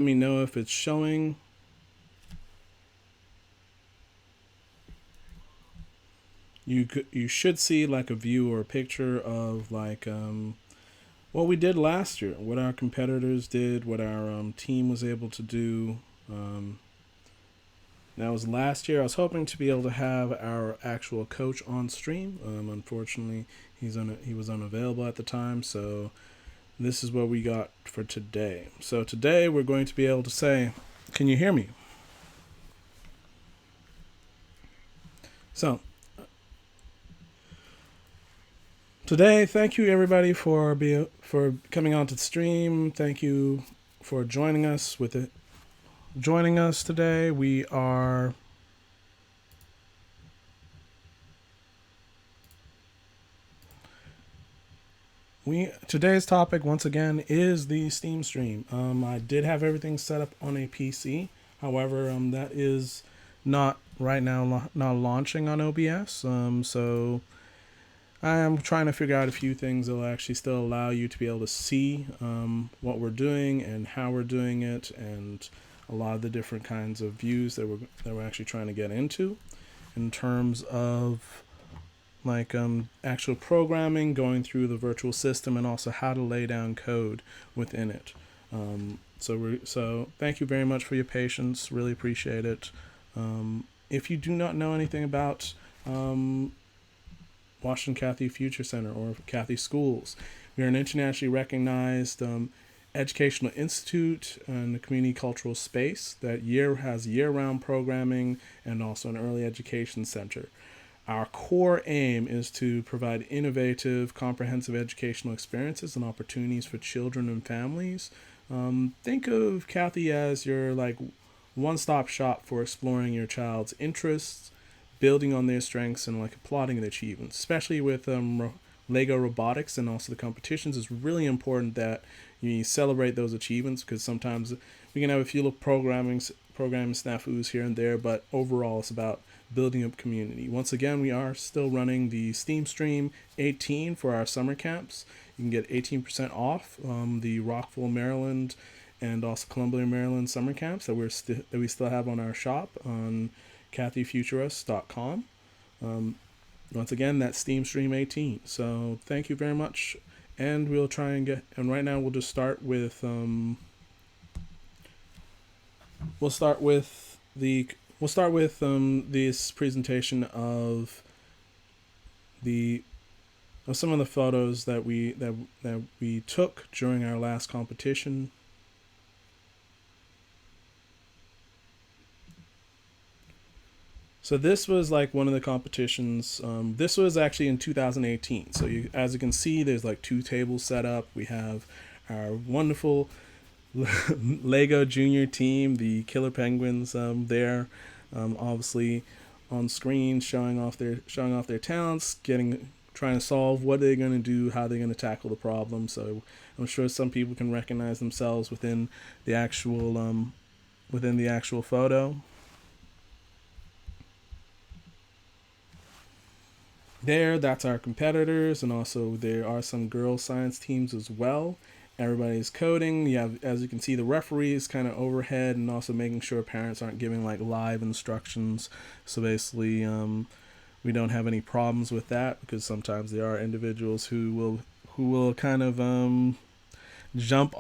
me know if it's showing. You should see like a view or a picture of like what we did last year, what our competitors did, what our team was able to do. Um, that was last year. I was hoping to be able to have our actual coach on stream. Unfortunately, he was unavailable at the time, so this is what we got for today. So today we're going to be able to say, can you hear me? So today, thank you everybody for coming on to the stream. Thank you for joining us with it. Joining us today, we today's topic once again is the Steam stream. I did have everything set up on a PC. However, that is not right now not launching on OBS. So I am trying to figure out a few things that will actually still allow you to be able to see what we're doing and how we're doing it, and a lot of the different kinds of views that we're actually trying to get into in terms of like actual programming, going through the virtual system, and also how to lay down code within it. So thank you very much for your patience. Really appreciate it. If you do not know anything about Washington Cathay Future Center or Cathay Schools, we are an internationally recognized educational institute and a community cultural space that has year-round programming and also an early education center. Our core aim is to provide innovative, comprehensive educational experiences and opportunities for children and families. Think of Cathay as your like one-stop shop for exploring your child's interests, building on their strengths, and like applauding their achievements. Especially with Lego Robotics and also the competitions, it's really important that you celebrate those achievements, because sometimes we can have a few little programming snafus here and there, but overall it's about building up community. Once again, we are still running the Steam Stream 18 for our summer camps. You can get 18% off the Rockville, Maryland, and also Columbia, Maryland summer camps that we still have on our shop on CathyFuturist.com. Once again, that's Steam Stream 18. So thank you very much, and we'll try and get. And right now, we'll just start with. We'll start with this presentation of some of the photos that we took during our last competition. So this was like one of the competitions. This was actually in 2018. So as you can see, there's like two tables set up. We have our wonderful Lego Junior team, the Killer Penguins, there, obviously on screen, showing off their talents, trying to solve what they're going to do, how they're going to tackle the problem. So I'm sure some people can recognize themselves within the actual photo. That's our competitors, and also there are some girls science teams as well. Everybody's coding. You have, as you can see, the referees kind of overhead, and also making sure parents aren't giving like live instructions. So basically, we don't have any problems with that, because sometimes there are individuals who will kind of jump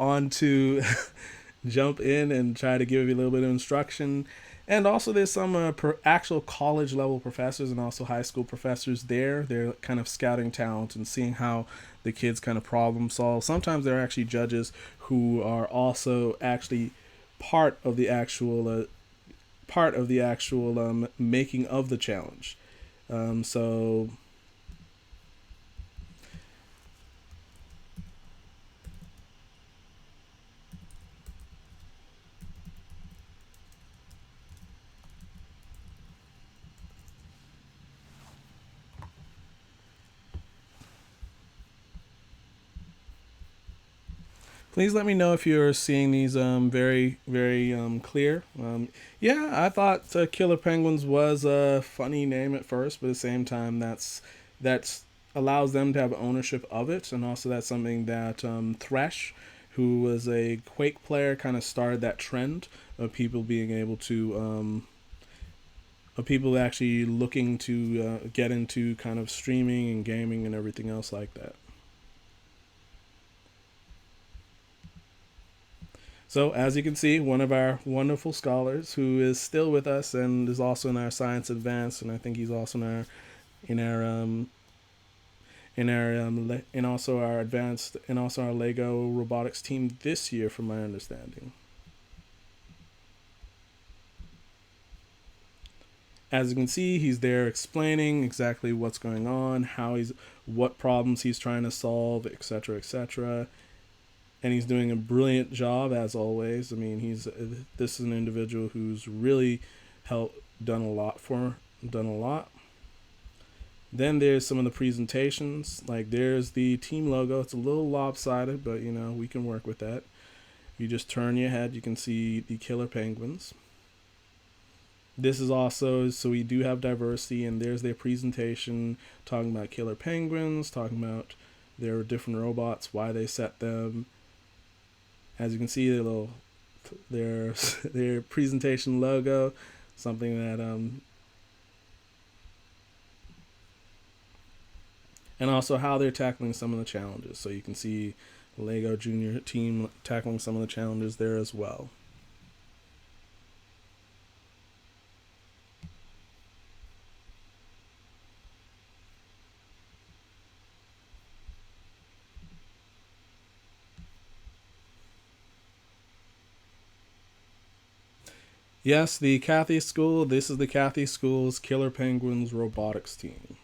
jump in and try to give you a little bit of instruction. And also there's some actual college level professors and also high school professors there. They're kind of scouting talent and seeing how the kids kind of problem solve. Sometimes there are actually judges who are also actually part of the actual making of the challenge. So please let me know if you're seeing these very, very clear. Yeah, I thought Killer Penguins was a funny name at first, but at the same time, that's allows them to have ownership of it, and also that's something that Thresh who was a Quake player, kind of started that trend of people being able to of people actually looking to get into kind of streaming and gaming and everything else like that. So as you can see, one of our wonderful scholars who is still with us and is also in our science advanced, and I think he's also in our and also our advanced and also our Lego robotics team this year, from my understanding. As you can see, he's there explaining exactly what's going on, what problems he's trying to solve, etc., etc. And he's doing a brilliant job as always. I mean, this is an individual who's really helped, done a lot. Then there's some of the presentations. Like there's the team logo. It's a little lopsided, but we can work with that. You just turn your head, you can see the killer penguins. This is also, so we do have diversity, and there's their presentation talking about killer penguins, talking about their different robots, why they set them. As you can see, their presentation logo, something that and also how they're tackling some of the challenges. So you can see Lego Junior team tackling some of the challenges there as well. Yes, the Cathay School. This is the Cathay School's Killer Penguins robotics team.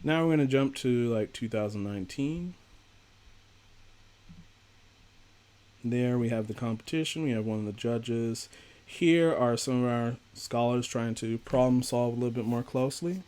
Now we're going to jump to like 2019. There we have the competition. We have one of the judges. Here are some of our scholars trying to problem solve a little bit more closely.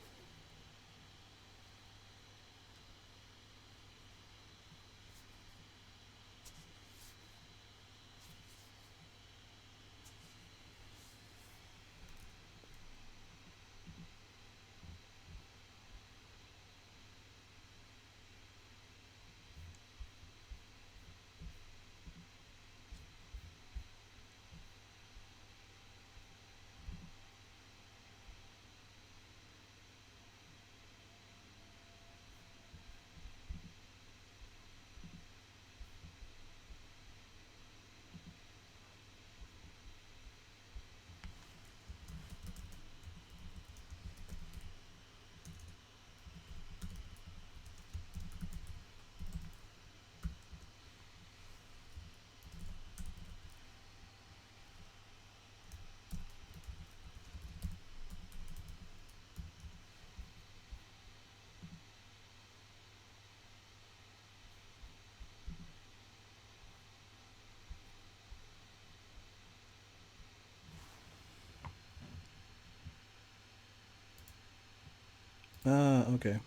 Okay.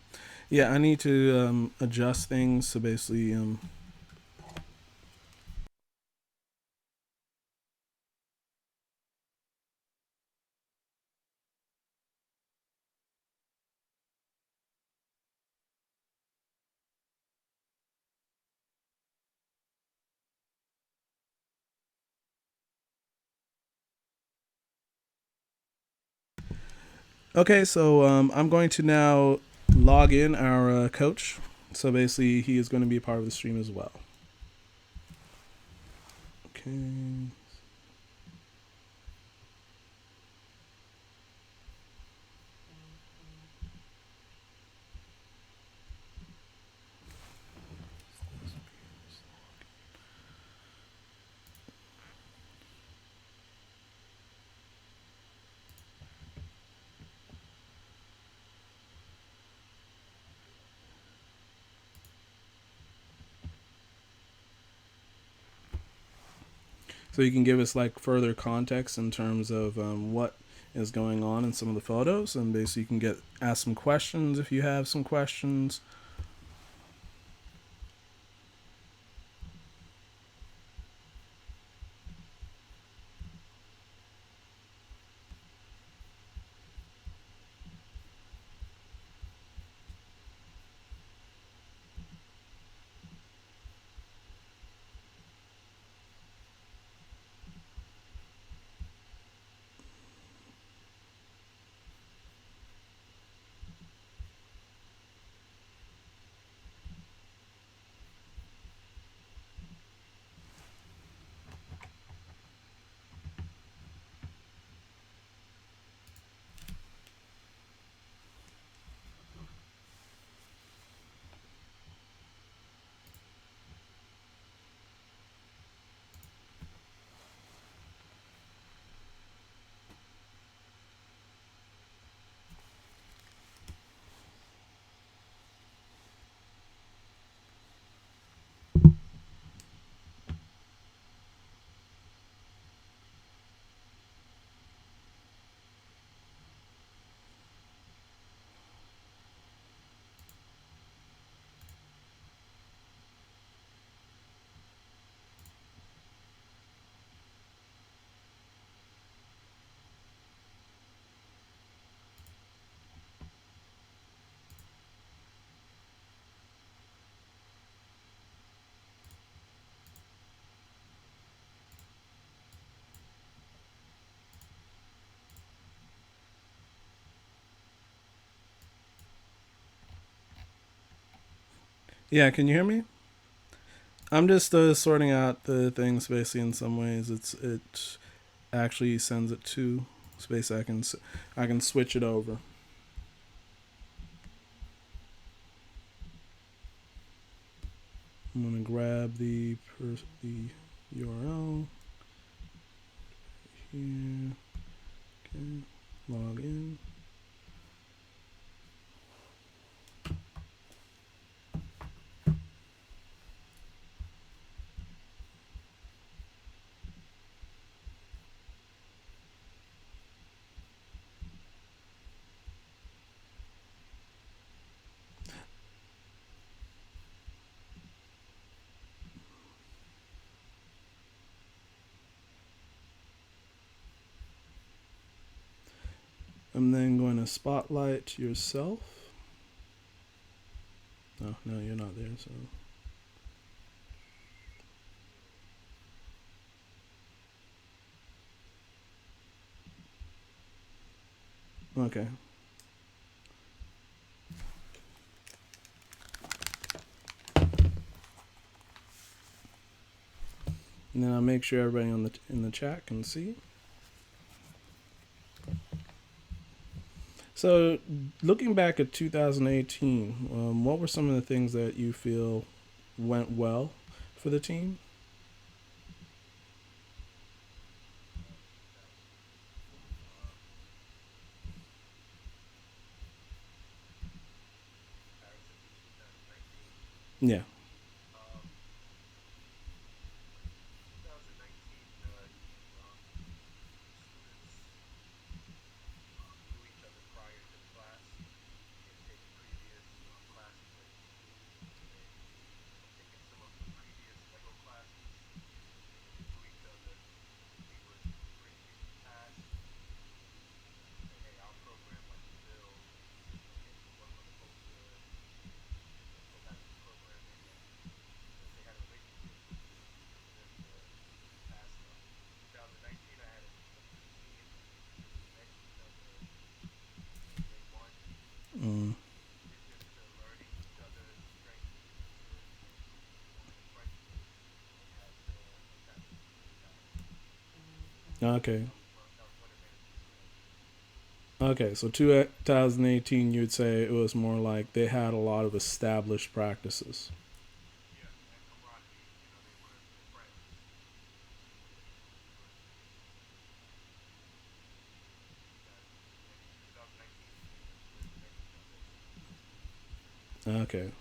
Yeah, I need to adjust things. So basically, okay, so I'm going to now log in our coach. So basically, he is going to be a part of the stream as well. Okay. So you can give us like further context in terms of what is going on in some of the photos, and basically you can get ask some questions if you have some questions. Yeah, can you hear me? I'm just sorting out the things basically. In some ways, it actually sends it to space. I can switch it over. I'm gonna grab the URL here. Okay, log in. I'm then going to spotlight yourself. Oh, no, you're not there, so. Okay. And then I'll make sure everybody in the chat can see. So, looking back at 2018, what were some of the things that you feel went well for the team? Yeah. Mm. Okay. Okay, so 2018, you'd say it was more like they had a lot of established practices. Okay.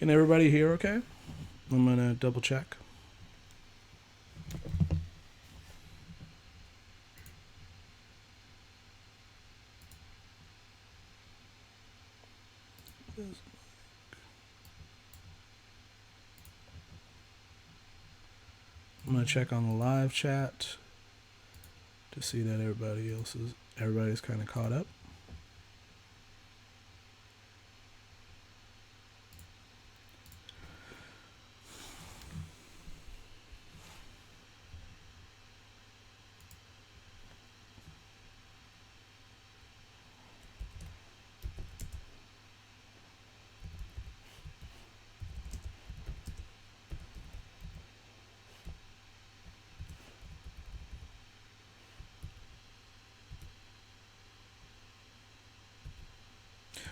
Can everybody hear okay? I'm going to double check. I'm going to check on the live chat to see that everybody's kind of caught up.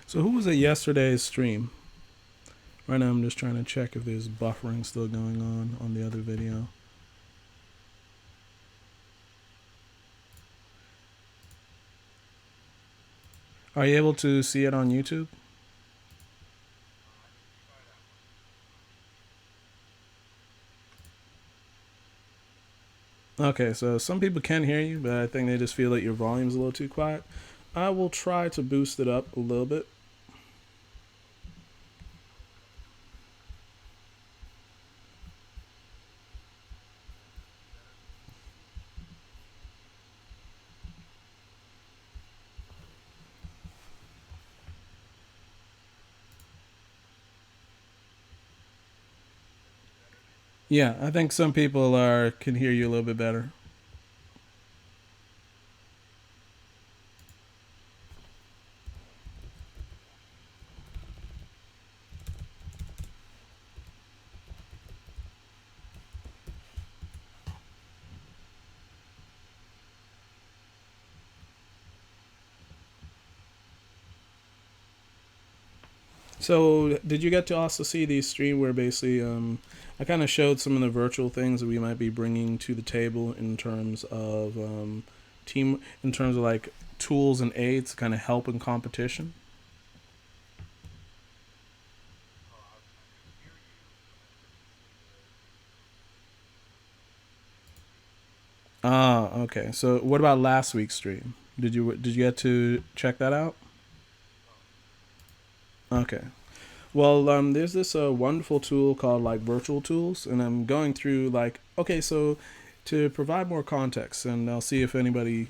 So who was at yesterday's stream? Right now I'm just trying to check if there's buffering still going on the other video. Are you able to see it on YouTube? Okay, so some people can hear you, but I think they just feel that your volume's a little too quiet. I will try to boost it up a little bit. Yeah, I think some people can hear you a little bit better. So, did you get to also see the stream where basically I kind of showed some of the virtual things that we might be bringing to the table in terms of in terms of like tools and aids to kind of help in competition? Ah, okay. So, what about last week's stream? Did you get to check that out? Okay. Well, there's this wonderful tool called like Virtual Tools, and I'm going through like, okay, so to provide more context, and I'll see if anybody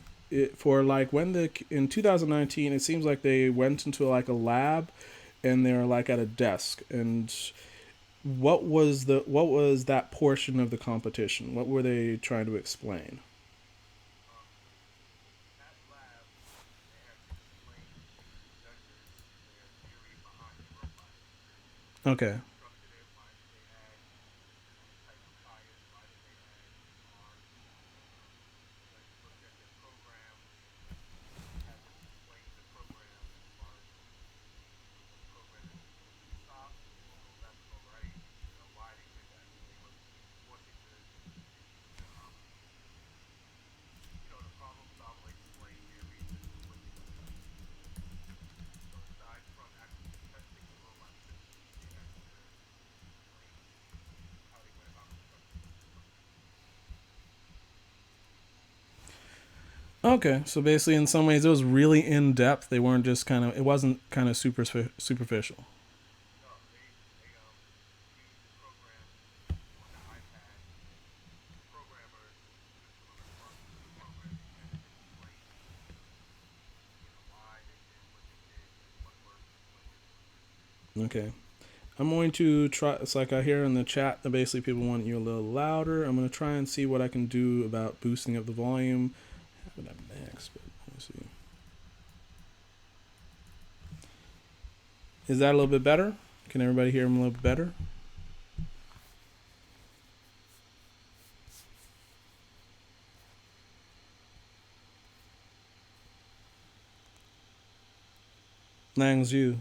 for like when the in 2019, it seems like they went into like a lab, and they're like at a desk, and what was that portion of the competition? What were they trying to explain? Okay. Okay, so basically, in some ways, it was really in depth. They weren't just kind of. It wasn't kind of superficial. Okay, I'm going to try. It's like I hear in the chat that basically people want you a little louder. I'm going to try and see what I can do about boosting up the volume. I have it at max, but let's see. Is that a little bit better? Can everybody hear him a little bit better? Lang's you.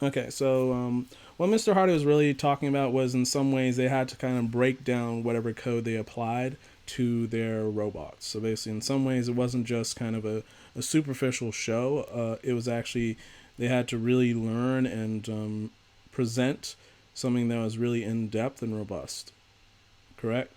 Okay, so what Mr. Hardy was really talking about was in some ways they had to kind of break down whatever code they applied to their robots. So basically, in some ways, it wasn't just kind of a superficial show. It was actually they had to really learn and present something that was really in depth and robust. Correct?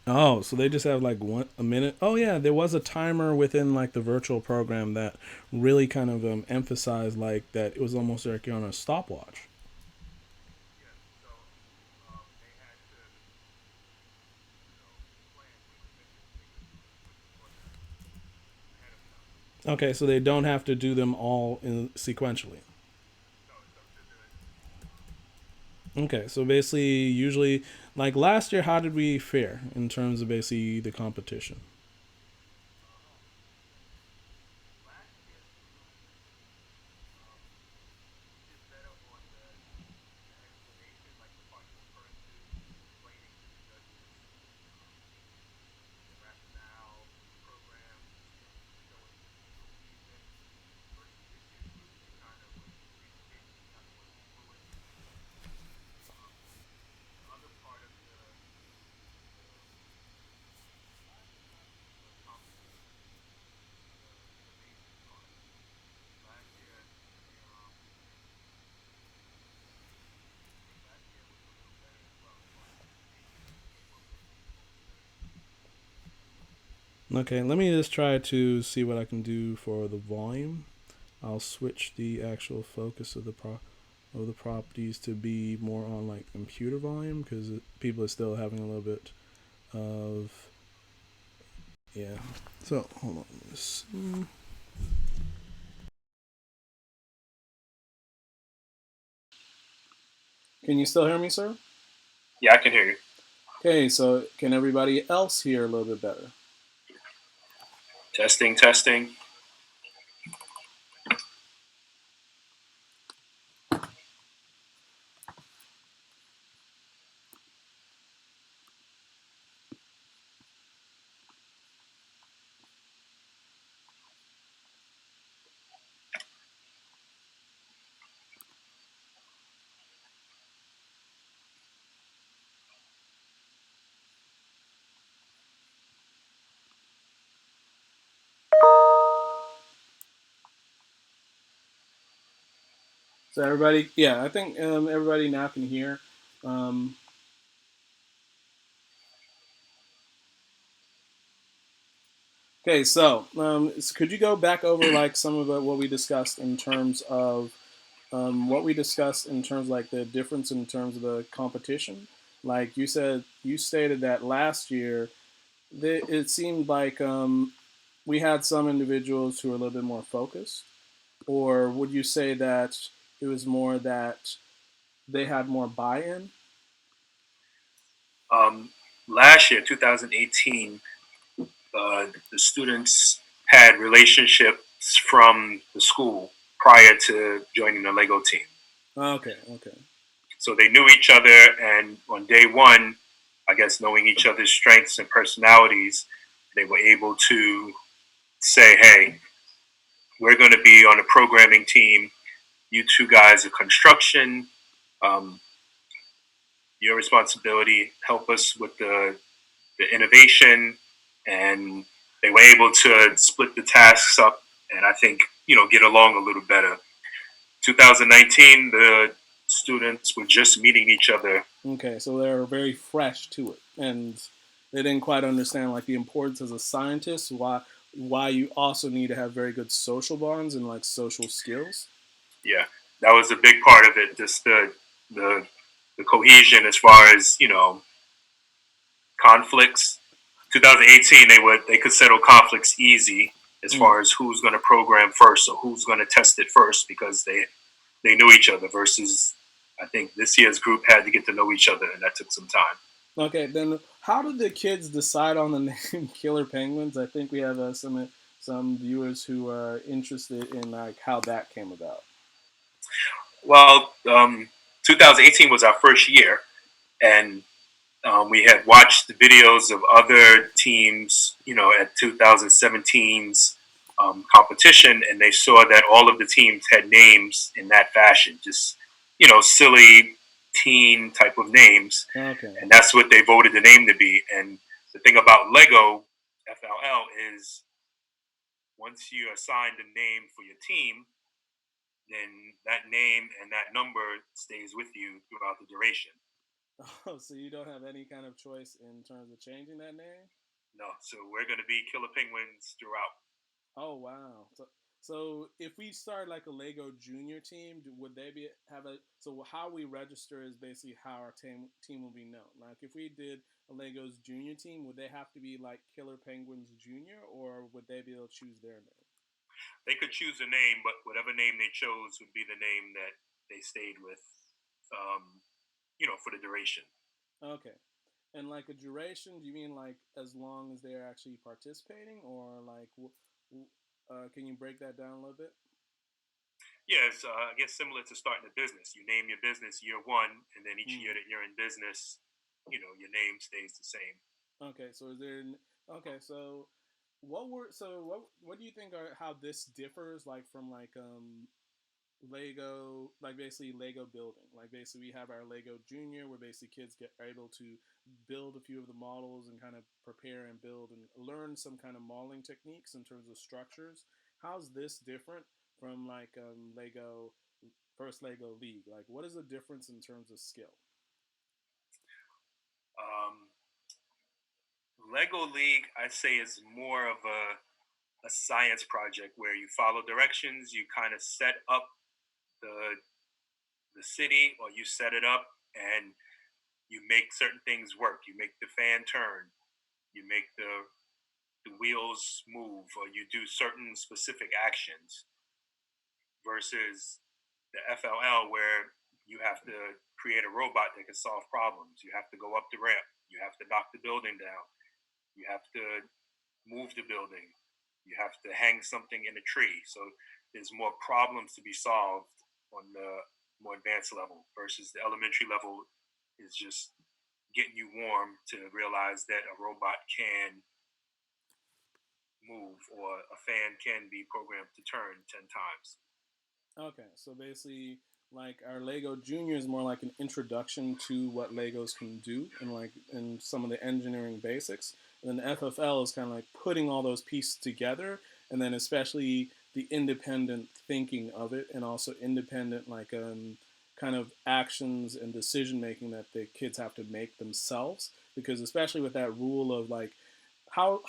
Oh, so they just have like a minute. Oh yeah, there was a timer within like the virtual program that really kind of emphasized like that it was almost like you're on a stopwatch. Okay, so they don't have to do them all sequentially. Okay, so basically, usually, like last year, how did we fare in terms of basically the competition? Okay, let me just try to see what I can do for the volume. I'll switch the actual focus of the properties to be more on like computer volume because people are still having a little bit of yeah. So hold on. Let's see. Can you still hear me, sir? Yeah, I can hear you. Okay, so can everybody else hear a little bit better? Testing, testing. So everybody, yeah, I think everybody now can hear. Um, okay, so could you go back over like some of what we discussed in terms of what we discussed in terms of, like the difference in terms of the competition? Like you stated that last year it seemed like we had some individuals who were a little bit more focused, or would you say that it was more that they had more buy-in? Um, Last year, 2018, the students had relationships from the school prior to joining the Lego team. Okay, okay. So they knew each other, and on day one, I guess knowing each other's strengths and personalities, they were able to say, hey, we're going to be on a programming team. You two guys are construction. Um, your responsibility, help us with the innovation, and they were able to split the tasks up and I think, get along a little better. 2019, the students were just meeting each other. Okay, so they're very fresh to it, and they didn't quite understand like the importance as a scientist. Why you also need to have very good social bonds and like social skills. Yeah, that was a big part of it. Just the the cohesion as far as conflicts. 2018, they could settle conflicts easy as Mm. far as who's going to program first or who's going to test it first because they knew each other versus I think this year's group had to get to know each other and that took some time. Okay, then how did the kids decide on the name Killer Penguins? I think we have some viewers who are interested in like how that came about. Well, 2018 was our first year, and we had watched the videos of other teams, at 2017's competition, and they saw that all of the teams had names in that fashion, just silly teen type of names, Okay. and that's what they voted the name to be. And the thing about Lego FLL is once you assign the name for your team, then that name and that number stays with you throughout the duration. Oh, so you don't have any kind of choice in terms of changing that name? No, so we're going to be Killer Penguins throughout. Oh wow. So if we start like a Lego Junior team, would they be have a so how we register is basically how our team will be known. Like if we did a Legos Junior team, would they have to be like Killer Penguins Junior, or would they be able to choose their name? They could choose a name, but whatever name they chose would be the name that they stayed with, um, for the duration. Okay. And like a duration, do you mean like as long as they're actually participating, or like can you break that down a little bit? Yes, I guess similar to starting a business. You name your business year one, and then each Mm. year that you're in business, your name stays the same. Okay, so is there? Okay, so what do you think are how this differs like from like Lego, like basically Lego building. Like basically we have our Lego Junior where basically kids get are able to build a few of the models and kind of prepare and build and learn some kind of modeling techniques in terms of structures. How's this different from like Lego first Lego League? Like what is the difference in terms of skill? Um, Lego League, I'd say, is more of a science project where you follow directions, you kind of set up the the city, or you set it up, and you make certain things work. You make the fan turn, you make the wheels move, or you do certain specific actions. Versus the FLL, where you have to create a robot that can solve problems. You have to go up the ramp. You have to knock the building down. You have to move the building. You have to hang something in a tree. So there's more problems to be solved on the more advanced level versus the elementary level is just getting you warm to realize that a robot can move or a fan can be programmed to turn 10 times. Okay, so basically, like our Lego Junior is more like an introduction to what Legos can do, and like and some of the engineering basics. And then the FFL is kind of like putting all those pieces together, and then especially the independent thinking of it, and also independent like kind of actions and decision making that the kids have to make themselves. Because especially with that rule of like how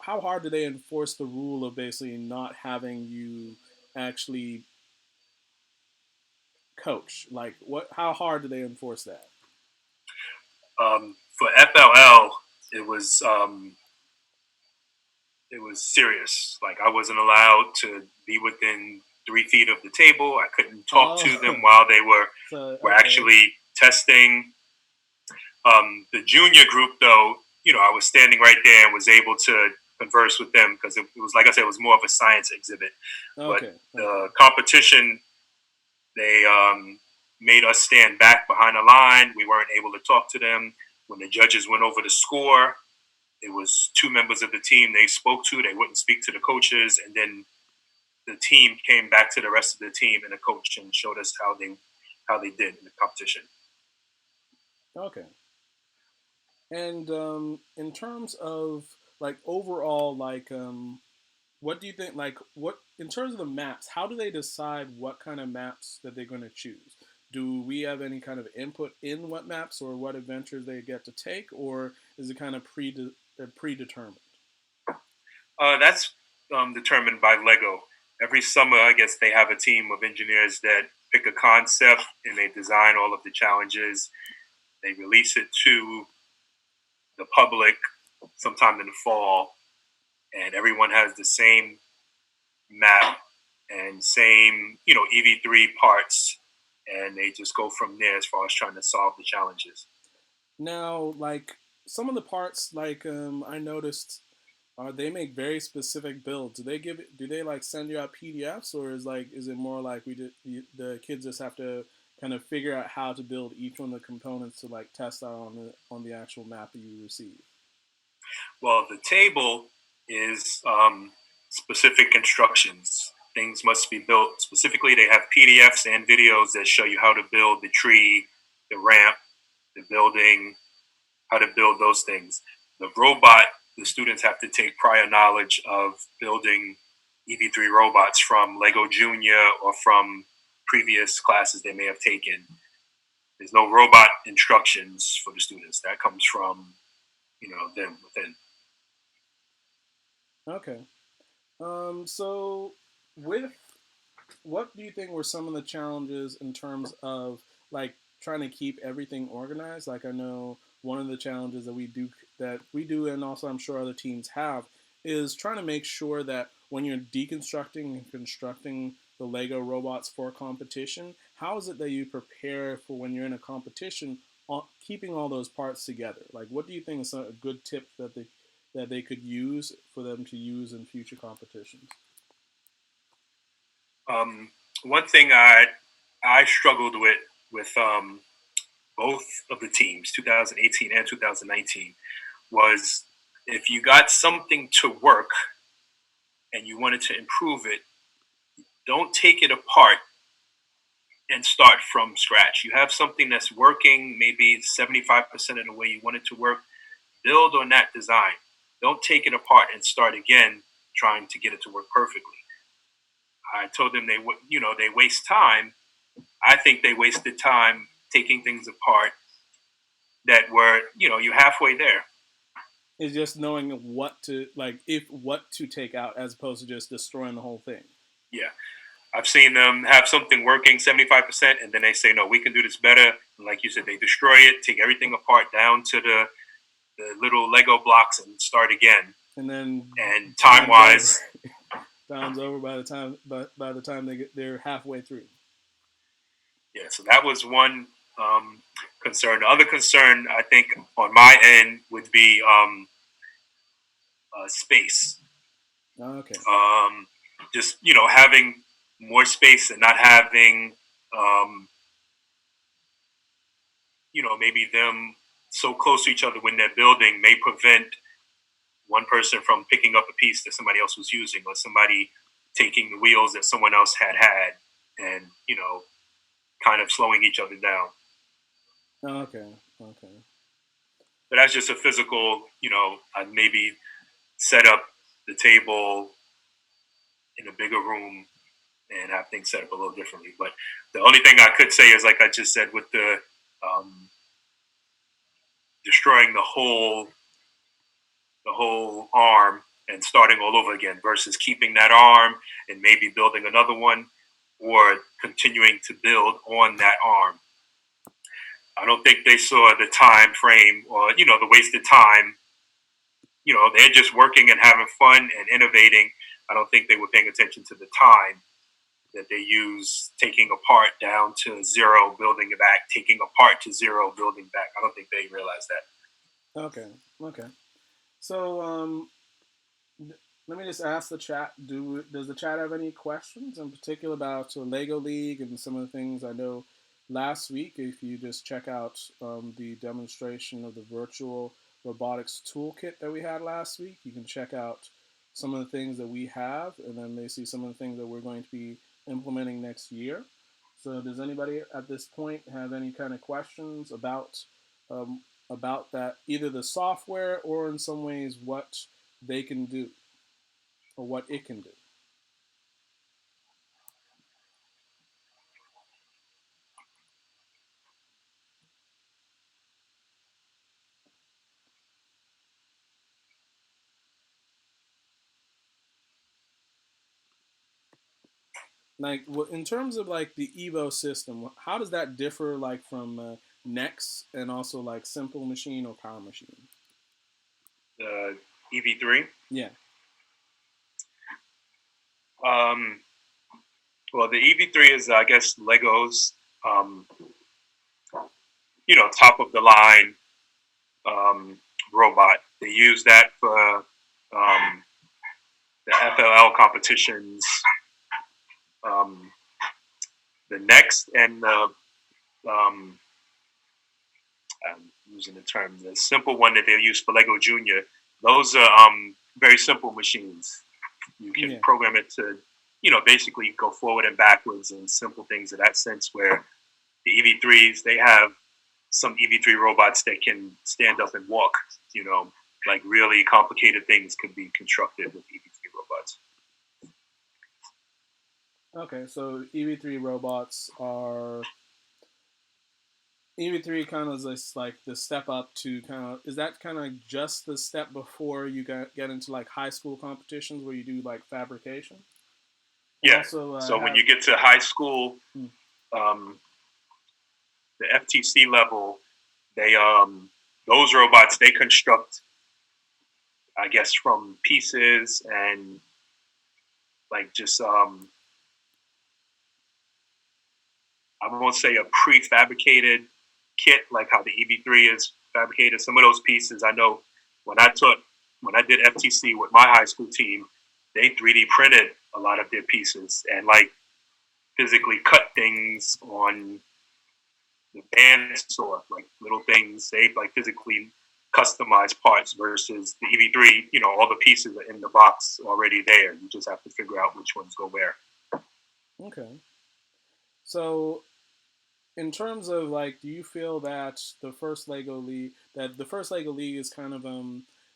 hard do they enforce the rule of basically not having you actually coach? Like, what? How hard do they enforce that? For FLL, it was um, it was serious. Like I wasn't allowed to be within 3 feet of the table. I couldn't talk to them Oh, while they were so were okay, actually testing. The junior group, though, I was standing right there and was able to converse with them because it was, like I said, it was more of a science exhibit. But okay, okay, the competition, they made us stand back behind the line. We weren't able to talk to them. When the judges went over the score, it was two members of the team they spoke to. They wouldn't speak to the coaches, and then the team came back to the rest of the team and the coach and showed us how they did in the competition. okay. And in terms of like overall, like what do you think? Like, what in terms of the maps? How do they decide what kind of maps that they're going to choose? Do we have any kind of input in what maps or what adventures they get to take, or is it kind of predetermined? That's determined by Lego. Every summer, I guess they have a team of engineers that pick a concept and they design all of the challenges. They release it to the public sometime in the fall, and everyone has the same map and same, EV3 parts, and they just go from there as far as trying to solve the challenges. Now, like some of the parts, like I noticed, They make very specific builds. Do they like send you out PDFs, or is it more like the kids just have to kind of figure out how to build each one of the components to like test out on the actual map that you receive? Well, the table is specific instructions. Things must be built specifically. They have PDFs and videos that show you how to build the tree, the ramp, the building, how to build those things. The robot, the students have to take prior knowledge of building EV3 robots from Lego Junior or from previous classes they may have taken. There's no robot instructions for the students. That comes from, them within. Okay. So with what do you think were some of the challenges in terms of like trying to keep everything organized? Like I know one of the challenges that we do, and also I'm sure other teams have, is trying to make sure that when you're deconstructing and constructing the Lego robots for competition, how is it that you prepare for when you're in a competition, keeping all those parts together? Like, what do you think is a good tip that they could use for them to use in future competitions? Um, One thing I struggled with both of the teams, 2018 and 2019, was if you got something to work and you wanted to improve it, don't take it apart and start from scratch. You have something that's working maybe 75% of the way you want it to work. Build on that design. Don't take it apart and start again trying to get it to work perfectly. I told them they waste time. I think they wasted time taking things apart that were, you're halfway there. Is just knowing what to take out as opposed to just destroying the whole thing. Yeah. I've seen them have something working 75%, and then they say, no, we can do this better. And like you said, they destroy it, take everything apart down to the little Lego blocks and start again. And then And time wise, time's over by the time they're halfway through. yeah, so that was one concern. The other concern, I think, on my end would be space. Okay. Just, having more space and not having, um, maybe them so close to each other when they're building may prevent one person from picking up a piece that somebody else was using, or somebody taking the wheels that someone else had and, kind of slowing each other down. Okay. Okay. But that's just a physical, I'd maybe set up the table in a bigger room and have things set up a little differently. But the only thing I could say is, like I just said, with the um, destroying the whole arm and starting all over again versus keeping that arm and maybe building another one or continuing to build on that arm. I don't think they saw the time frame or, the wasted time. They're just working and having fun and innovating. I don't think they were paying attention to the time that they use taking apart down to zero, building it back, taking apart to zero, building back. I don't think they realized that. Okay. Okay. So let me just ask the chat. Does the chat have any questions in particular about Lego League and some of the things I know? Last week, if you just check out the demonstration of the virtual robotics toolkit that we had last week, you can check out some of the things that we have, and then they see some of the things that we're going to be implementing next year. So, does anybody at this point have any kind of questions um, about that, either the software or in some ways what they can do or what it can do? Like in terms of like the Evo system, how does that differ like from Nex and also like Simple Machine or Power Machine? The EV3. Yeah. Um, well, the EV3 is, I guess, Lego's, um, top of the line robot. They use that for FLL competitions. The next and the I'm using the term, the simple one that they use for Lego Junior. Those are very simple machines. You can program it to, basically go forward and backwards and simple things in that sense. Where the EV3s, they have some EV3 robots that can stand up and walk. Like really complicated things could be constructed with EV3 robots. Okay, so EV3 robots are EV3 kind of is like the step up to kind of, is that kind of just the step before you get into like high school competitions where you do like fabrication? Yeah. Also, so when you get to high school, the FTC level, they those robots, they construct, I guess, from pieces and like just I won't say a prefabricated kit like how the EV3 is fabricated. Some of those pieces, I know when I did FTC with my high school team, they 3D printed a lot of their pieces and like physically cut things on the bandsaw, like little things. They like physically customized parts versus the EV3, all the pieces are in the box already there. You just have to figure out which ones go where. Okay. So in terms of like, do you feel that the first Lego League is kind of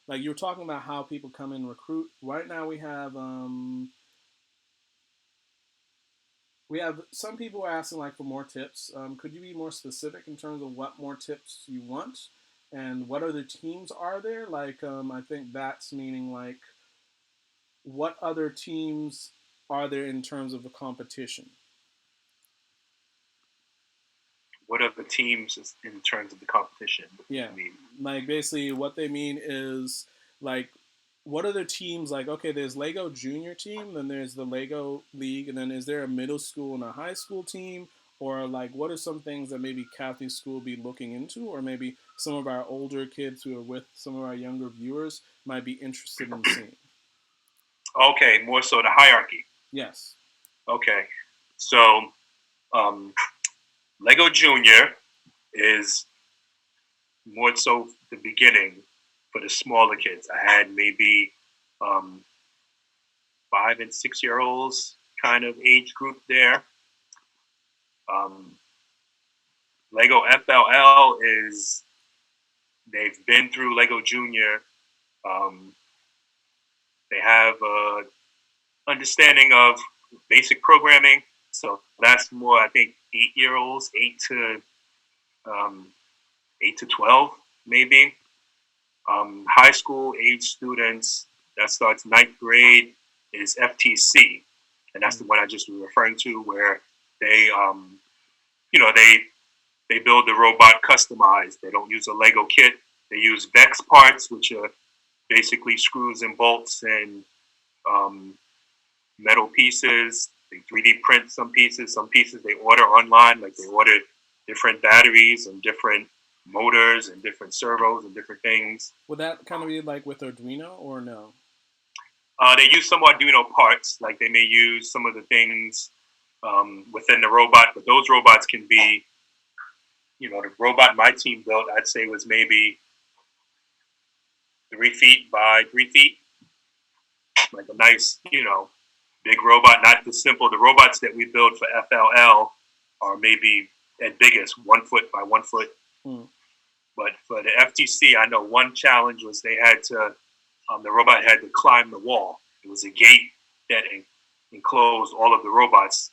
like you were talking about how people come in recruit. Right now we have some people asking like for more tips. Could you be more specific in terms of what more tips you want, and what other teams are there? Like, I think that's meaning like, what other teams are there in terms of the competition? What are the teams in terms of the competition? Yeah, like basically what they mean is like, what are the teams like? Okay, there's Lego Junior team, then there's the Lego League, and then is there a middle school and a high school team? Or like, what are some things that maybe Cathay School be looking into, or maybe some of our older kids who are with some of our younger viewers might be interested in seeing? Okay, more so the hierarchy. Yes. Okay, so Lego Junior is more so the beginning for the smaller kids. I had maybe 5 and 6 year olds kind of age group there. Lego FLL is, they've been through Lego Junior. They have a understanding of basic programming, so that's more, I think, 8 year olds, 8 to 12 maybe. High school age students, that starts ninth grade, is FTC, and that's the one I just was referring to, where they they build the robot customized. They don't use a Lego kit. They use Vex parts, which are basically screws and bolts and metal pieces. They 3D print some pieces. Some pieces they order online, like they order different batteries and different motors and different servos and different things. Would that kind of be like with Arduino or no? They use some Arduino parts, like they may use some of the things within the robot, but those robots can be, the robot my team built, I'd say was maybe 3 feet by 3 feet, like a nice, big robot, not the simple. The robots that we build for FLL are maybe at biggest 1 foot by 1 foot. But for the FTC, I know one challenge was they had to, the robot had to climb the wall. It was a gate that enclosed all of the robots,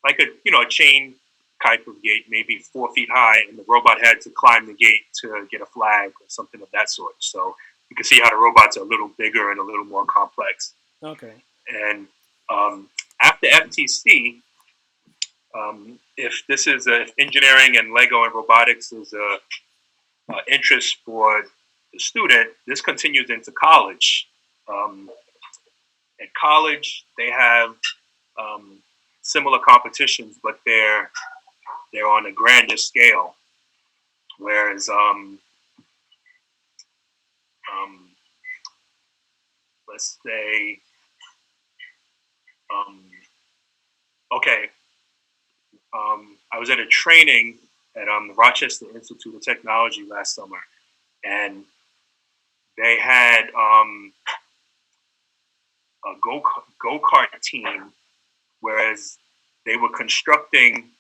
like a chain type of gate, maybe 4 feet high, and the robot had to climb the gate to get a flag or something of that sort. So you can see how the robots are a little bigger and a little more complex. Okay. And after FTC, if engineering and Lego and robotics is a interest for the student, this continues into college. At college, they have similar competitions, but they're on a grander scale. Whereas, let's say I was at a training at the Rochester Institute of Technology last summer, and they had a go kart team, whereas they were constructing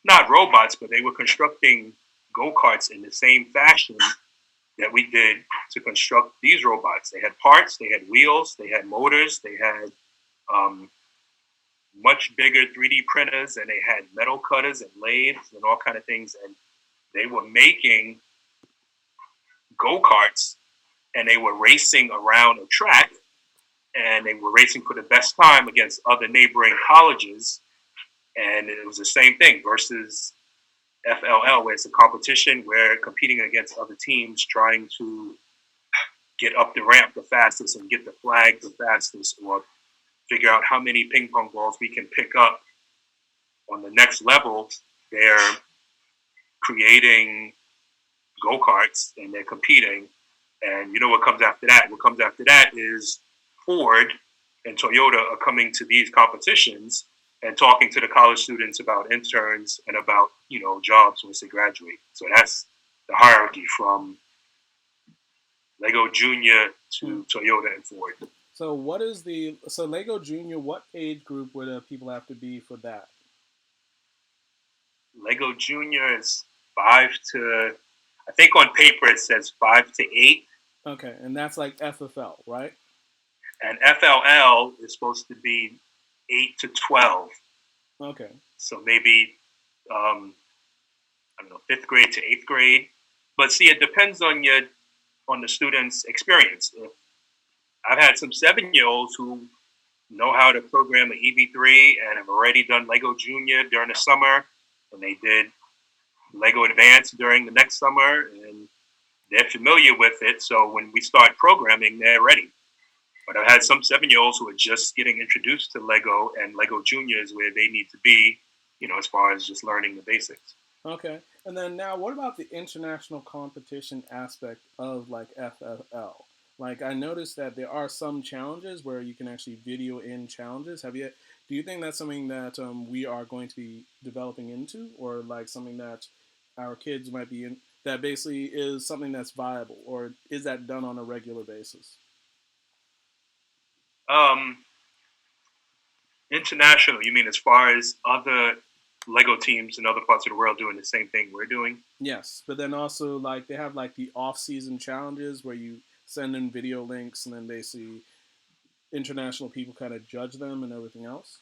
not robots, but they were constructing go karts in the same fashion that we did to construct these robots. They had parts, they had wheels, they had motors, they had um, much bigger 3D printers, and they had metal cutters and lathes and all kind of things. And they were making go karts, and they were racing around a track, and they were racing for the best time against other neighboring colleges. And it was the same thing versus FLL, where it's a competition where competing against other teams trying to get up the ramp the fastest and get the flag the fastest, or figure out how many ping pong balls we can pick up on the next level. They're creating go karts and they're competing. And you know what comes after that? What comes after that is Ford and Toyota are coming to these competitions and talking to the college students about interns and about, jobs once they graduate. So that's the hierarchy from Lego Junior to Toyota and Ford. So Lego Junior? What age group would people have to be for that? Lego Junior is 5 to, I think on paper it says 5 to 8. Okay, and that's like FFL, right? And FLL is supposed to be 8 to 12. Okay. So maybe, I don't know, 5th grade to 8th grade. But see, it depends on the student's experience. I've had some 7-year-olds who know how to program an EV3 and have already done Lego Junior during the summer, and they did Lego Advanced during the next summer, and they're familiar with it. So when we start programming, they're ready. But I've had some 7-year-olds who are just getting introduced to Lego, and Lego Junior is where they need to be, as far as just learning the basics. Okay. And then now, what about the international competition aspect of like FFL? Like, I noticed that there are some challenges where you can actually video in challenges. Do you think that's something that we are going to be developing into, or like something that our kids might be in, that basically is something that's viable, or is that done on a regular basis? Um, International, you mean as far as other Lego teams in other parts of the world doing the same thing we're doing? Yes, but then also like they have like the off-season challenges where you send in video links and then basically international people kind of judge them and everything else.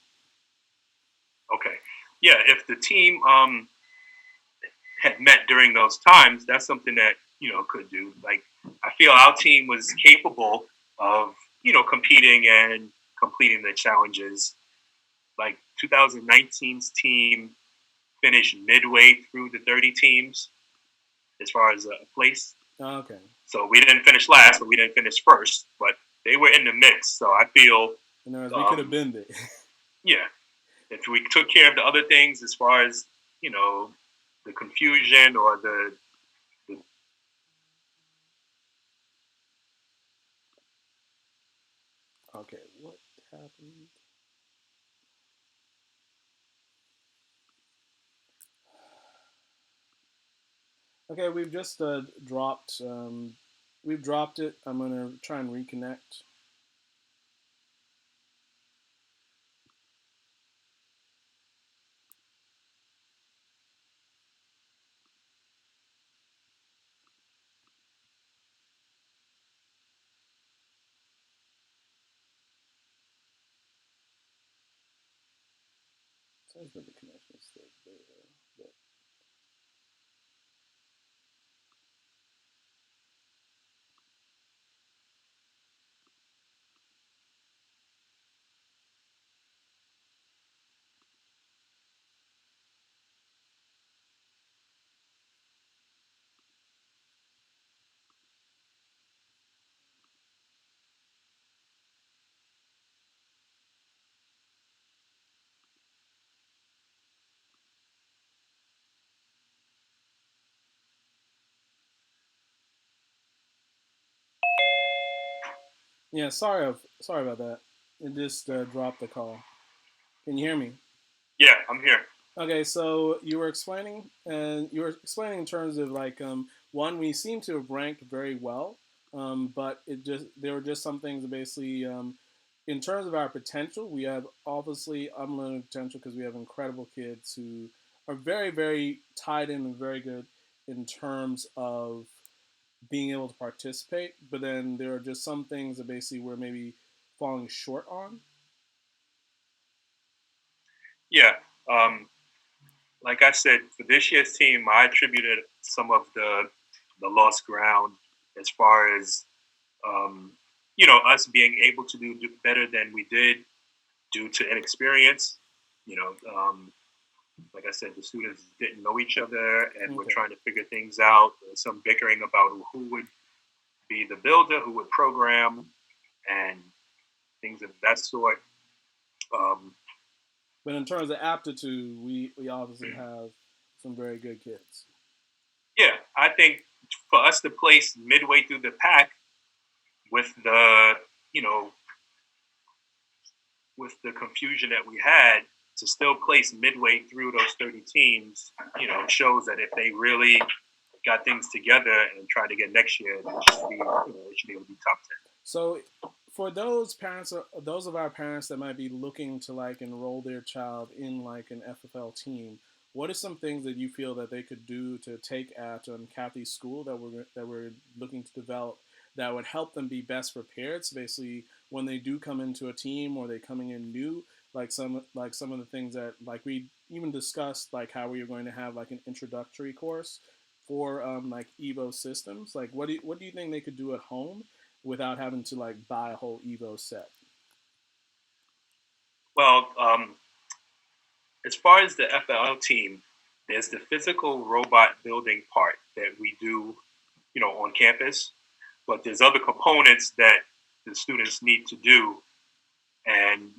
Okay. Yeah, if the team had met during those times, that's something that, could do. Like, I feel our team was capable of, competing and completing the challenges. Like 2019's team finished midway through the 30 teams as far as a place. Okay. So we didn't finish last, but we didn't finish first. But they were in the mix. So I feel, we could have been there. Yeah, if we took care of the other things as far as the confusion or the Okay, what happened? Okay, we've just dropped. We've dropped it. I'm gonna try and reconnect. Says that the connection is still there, but yeah, sorry about that. It just dropped the call. Can you hear me? Yeah, I'm here. Okay, so you were explaining in terms of like one, we seem to have ranked very well, but it just there were just some things that basically, in terms of our potential, we have obviously unlimited potential because we have incredible kids who are very, very tied in and very good in terms of being able to participate. But then there are just some things that basically we're maybe falling short on. Yeah. Um, like I said, for this year's team, I attributed some of the lost ground as far as um, us being able to do better than we did due to inexperience. You know, like I said, the students didn't know each other and were Okay. trying to figure things out. There was some bickering about who would be the builder, who would program, and things of that sort. Um, But in terms of aptitude, we obviously have some very good kids. yeah, I think for us to place midway through the pack with the you know with the confusion that we had to still place midway through those 30 teams, shows that if they really got things together and try to get next year, they should be able to be top 10. So for those parents, those of our parents that might be looking to like enroll their child in like an FFL team, what are some things that you feel that they could do to take at Cathay School that we're looking to develop that would help them be best prepared? So basically, when they do come into a team or they coming in new, like some of the things that like we even discussed, like how we are going to have like an introductory course for like Evo systems. Like, what do you think they could do at home without having to like buy a whole Evo set? Well, as far as the FLL team, there's the physical robot building part that we do, on campus, but there's other components that the students need to do, and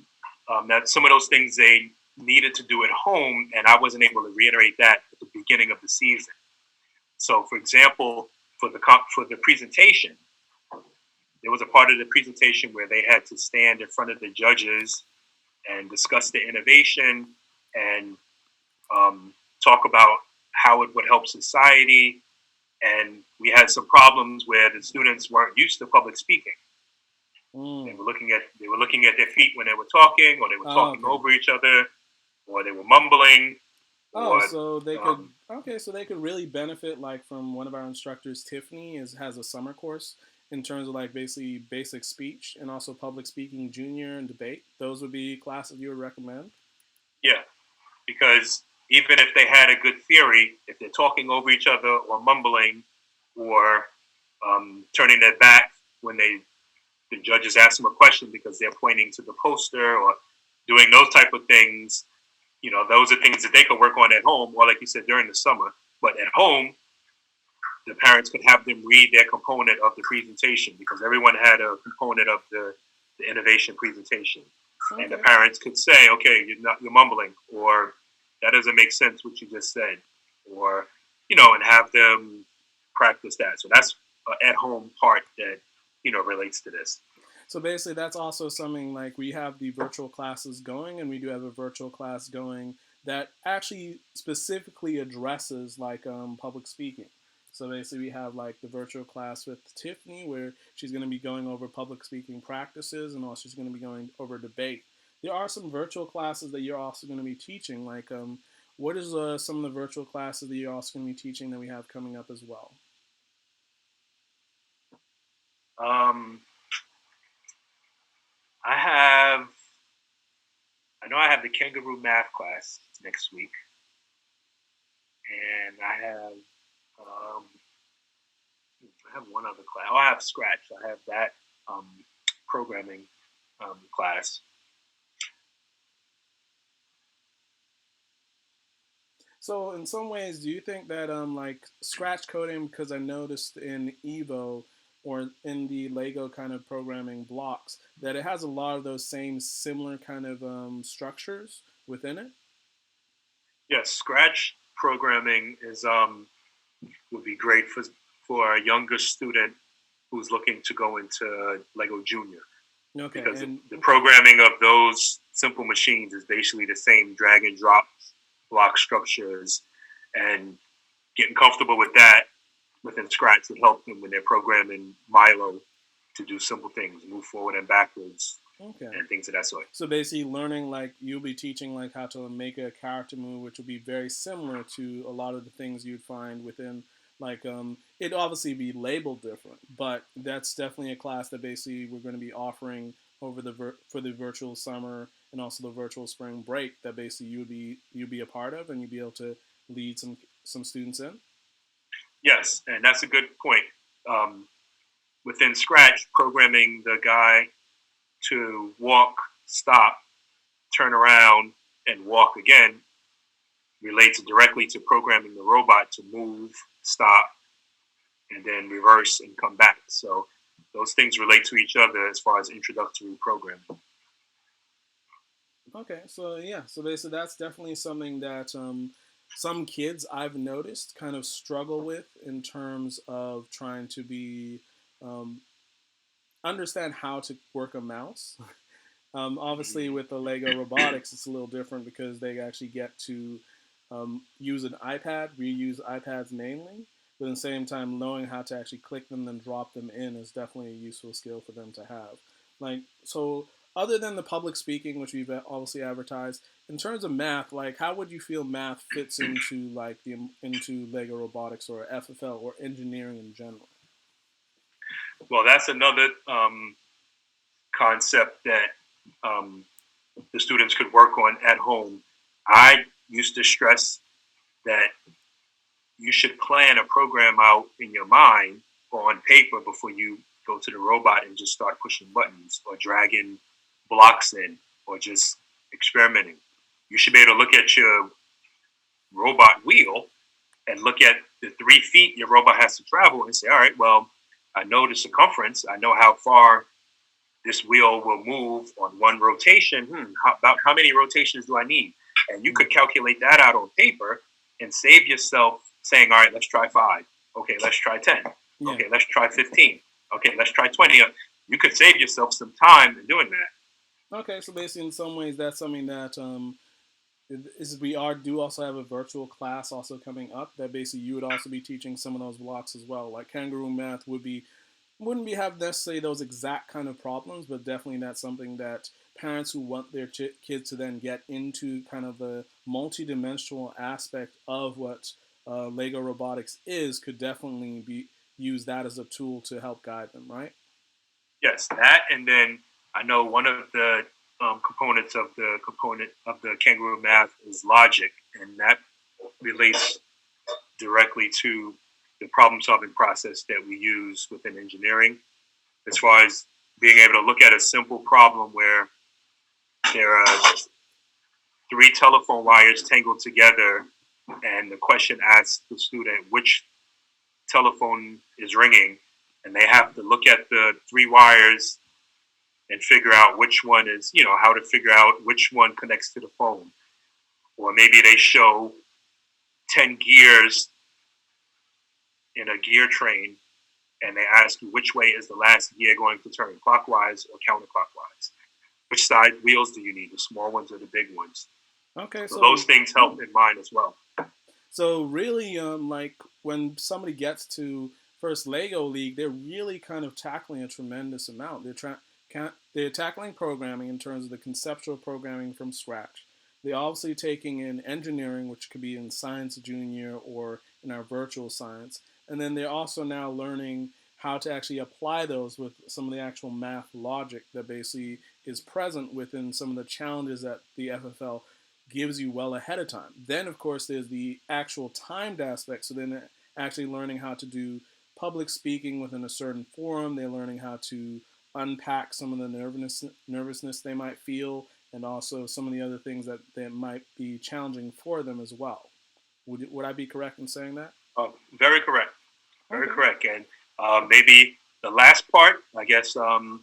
that some of those things they needed to do at home, and I wasn't able to reiterate that at the beginning of the season. So, for example, for the presentation, there was a part of the presentation where they had to stand in front of the judges and discuss the innovation and talk about how it would help society. And we had some problems where the students weren't used to public speaking. They Mm. were looking at their feet when they were talking, or they were Oh, talking okay. over each other, or they were mumbling, Oh, or so they could okay, so they could really benefit like from one of our instructors, Tiffany, is has a summer course in terms of like basically basic speech and also public speaking junior and debate. Those would be classes you would recommend. yeah, because even if they had a good theory, if they're talking over each other or mumbling or turning their back when the judges ask them a question because they're pointing to the poster or doing those type of things, those are things that they could work on at home, or like you said, during the summer. But at home, the parents could have them read their component of the presentation because everyone had a component of the innovation presentation. And the Okay. parents could say, okay, you're mumbling, or that doesn't make sense what you just said, or, and have them practice that. So that's an at home part that, relates to this. So basically, that's also something like we have the virtual classes going, and we do have a virtual class going that actually specifically addresses like public speaking. So basically, we have like the virtual class with Tiffany, where she's going to be going over public speaking practices, and also she's going to be going over debate. There are some virtual classes that you're also going to be teaching. Like, what is some of the virtual classes that you're also going to be teaching that we have coming up as well? Um, I have, I know I have the kangaroo math class next week, and um, I have one other class. Oh, I have Scratch. I have that um, programming class. So in some ways, do you think that like scratch coding, because I noticed in Evo or in the Lego kind of programming blocks that it has a lot of those same similar kind of structures within it? Yes, Scratch programming is would be great for a younger student who's looking to go into Lego Junior Okay, because and the programming of those simple machines is basically the same drag and drop block structures, and getting comfortable with that within Scratch would help them when they're programming Milo to do simple things, move forward and backwards, Okay. and things of that sort. So basically, learning like you'll be teaching like how to make a character move, which will be very similar to a lot of the things you'd find within like it obviously be labeled different, but that's definitely a class that basically we're going to be offering over for the virtual summer and also the virtual spring break that basically you'd be a part of and you'd be able to lead some students in. Yes, and that's a good point. Um, Within Scratch, programming the guy to walk, stop, turn around, and walk again relates directly to programming the robot to move, stop, and then reverse and come back. So those things relate to each other as far as introductory programming. Okay, so yeah, so basically that's definitely something that some kids I've noticed kind of struggle with in terms of trying to be um, understand how to work a mouse. Obviously, with the Lego Robotics, it's a little different because they actually get to use an iPad. We use iPads mainly, but at the same time, knowing how to actually click them and drop them in is definitely a useful skill for them to have. Like so, other than the public speaking, which we've obviously advertised, in terms of math, like how would you feel math fits into like the into Lego Robotics or FFL or engineering in general? Well, that's another concept that um, the students could work on at home. I used to stress that you should plan a program out in your mind or on paper before you go to the robot and just start pushing buttons or dragging blocks in or just experimenting. You should be able to look at your robot wheel and look at the 3 feet your robot has to travel and say, all right, well, I know the circumference. I know how far this wheel will move on one rotation. About how many rotations do I need? And you could calculate that out on paper and save yourself saying, all right, let's try 5. Okay, let's try 10. Yeah. Okay, let's try 15. Okay, let's try 20. You could save yourself some time in doing that. Okay, so basically, in some ways, that's something that we are do also have a virtual class also coming up that basically you would also be teaching some of those blocks as well. Like kangaroo math wouldn't be have necessarily those exact kind of problems, but definitely that's something that parents who want their kids to then get into kind of the multi-dimensional aspect of what Lego robotics is could definitely be use that as a tool to help guide them, right? Yes, that, and then I know one of the component of the kangaroo math is logic, and that relates directly to the problem solving process that we use within engineering, as far as being able to look at a simple problem where there are 3 telephone wires tangled together, and the question asks the student which telephone is ringing, and they have to look at the 3 wires and figure out which one is, how to figure out which one connects to the phone. Or maybe they show 10 gears in a gear train and they ask you which way is the last gear going to turn, clockwise or counterclockwise. Which side wheels do you need, the small ones or the big ones? Okay, so those things help in mine as well. So really, like when somebody gets to first Lego League, they're really kind of tackling a tremendous amount. They're tackling programming in terms of the conceptual programming from scratch. They're obviously taking in engineering, which could be in science junior or in our virtual science. And then they're also now learning how to actually apply those with some of the actual math logic that basically is present within some of the challenges that the FFL gives you well ahead of time. Then, of course, there's the actual timed aspect. So then actually learning how to do public speaking within a certain forum. They're learning how to unpack some of the nervousness they might feel, and also some of the other things that might be challenging for them as well. Would I be correct in saying that? Very correct. Very correct. And maybe the last part, I guess, to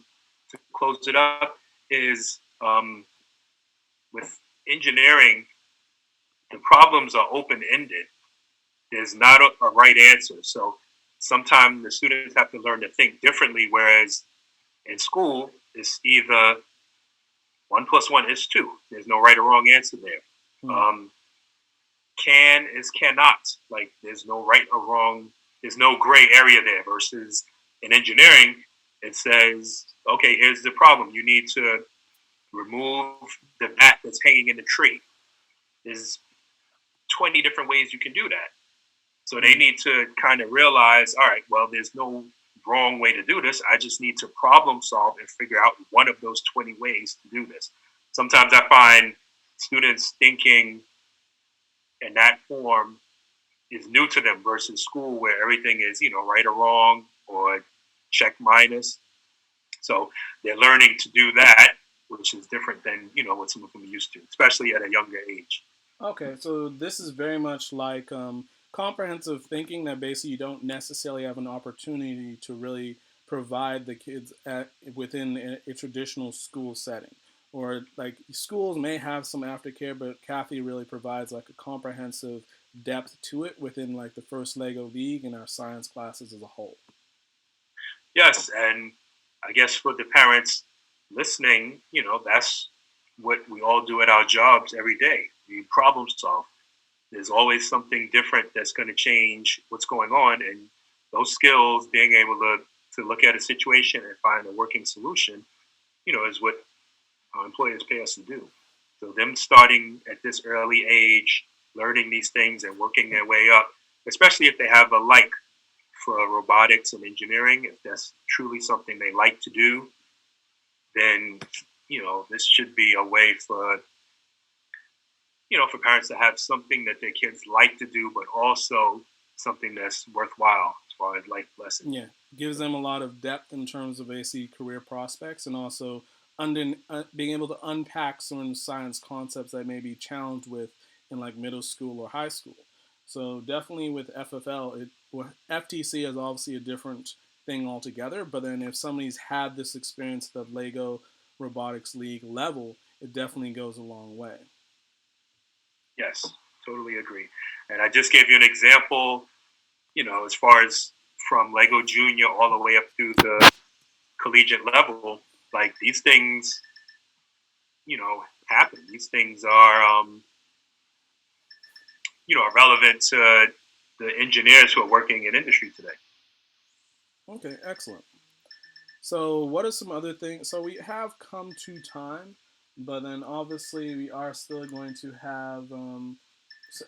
close it up, is with engineering, the problems are open-ended. There's not a right answer. So sometimes the students have to learn to think differently, whereas in school, it's either 1 + 1 is 2. There's no right or wrong answer there. can is cannot. Like there's no right or wrong. There's no gray area there. Versus in engineering, it says, okay, here's the problem. You need to remove the bat that's hanging in the tree. There's 20 different ways you can do that. So they need to kind of realize, all right, well, there's no wrong way to do this. I just need to problem solve and figure out one of those 20 ways to do this. Sometimes I find students thinking in that form is new to them versus school where everything is, right or wrong or check minus. So they're learning to do that, which is different than, what some of them are used to, especially at a younger age. Okay, so this is very much like comprehensive thinking that basically you don't necessarily have an opportunity to really provide the kids within a traditional school setting. Or like schools may have some aftercare, but Kathy really provides like a comprehensive depth to it within like the first Lego League and our science classes as a whole. Yes, and I guess for the parents listening, that's what we all do at our jobs every day. We problem solve. There's always something different that's going to change what's going on, and those skills, being able to look at a situation and find a working solution, is what our employers pay us to do. So them starting at this early age, learning these things and working their way up, especially if they have a like for robotics and engineering, if that's truly something they like to do, then this should be a way for for parents to have something that their kids like to do, but also something that's worthwhile as far as life lessons. Yeah, gives them a lot of depth in terms of basically career prospects and also being able to unpack certain science concepts that may be challenged with in like middle school or high school. So definitely with FFL, FTC is obviously a different thing altogether. But then if somebody's had this experience at the Lego Robotics League level, it definitely goes a long way. Yes, totally agree. And I just gave you an example, as far as from Lego Junior all the way up to the collegiate level. Like these things, happen. These things are, relevant to the engineers who are working in industry today. Okay, excellent. So, what are some other things? So, we have come to time, but then obviously we are still going to have,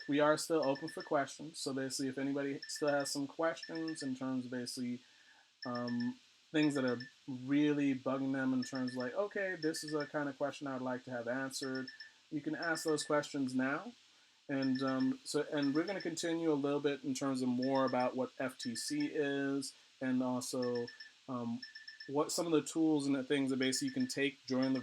we are still open for questions. So, basically, if anybody still has some questions in terms of basically um, things that are really bugging them in terms of like, okay, this is a kind of question I'd like to have answered, you can ask those questions now. And we're going to continue a little bit in terms of more about what FTC is, and also um, what some of the tools and the things that basically you can take during the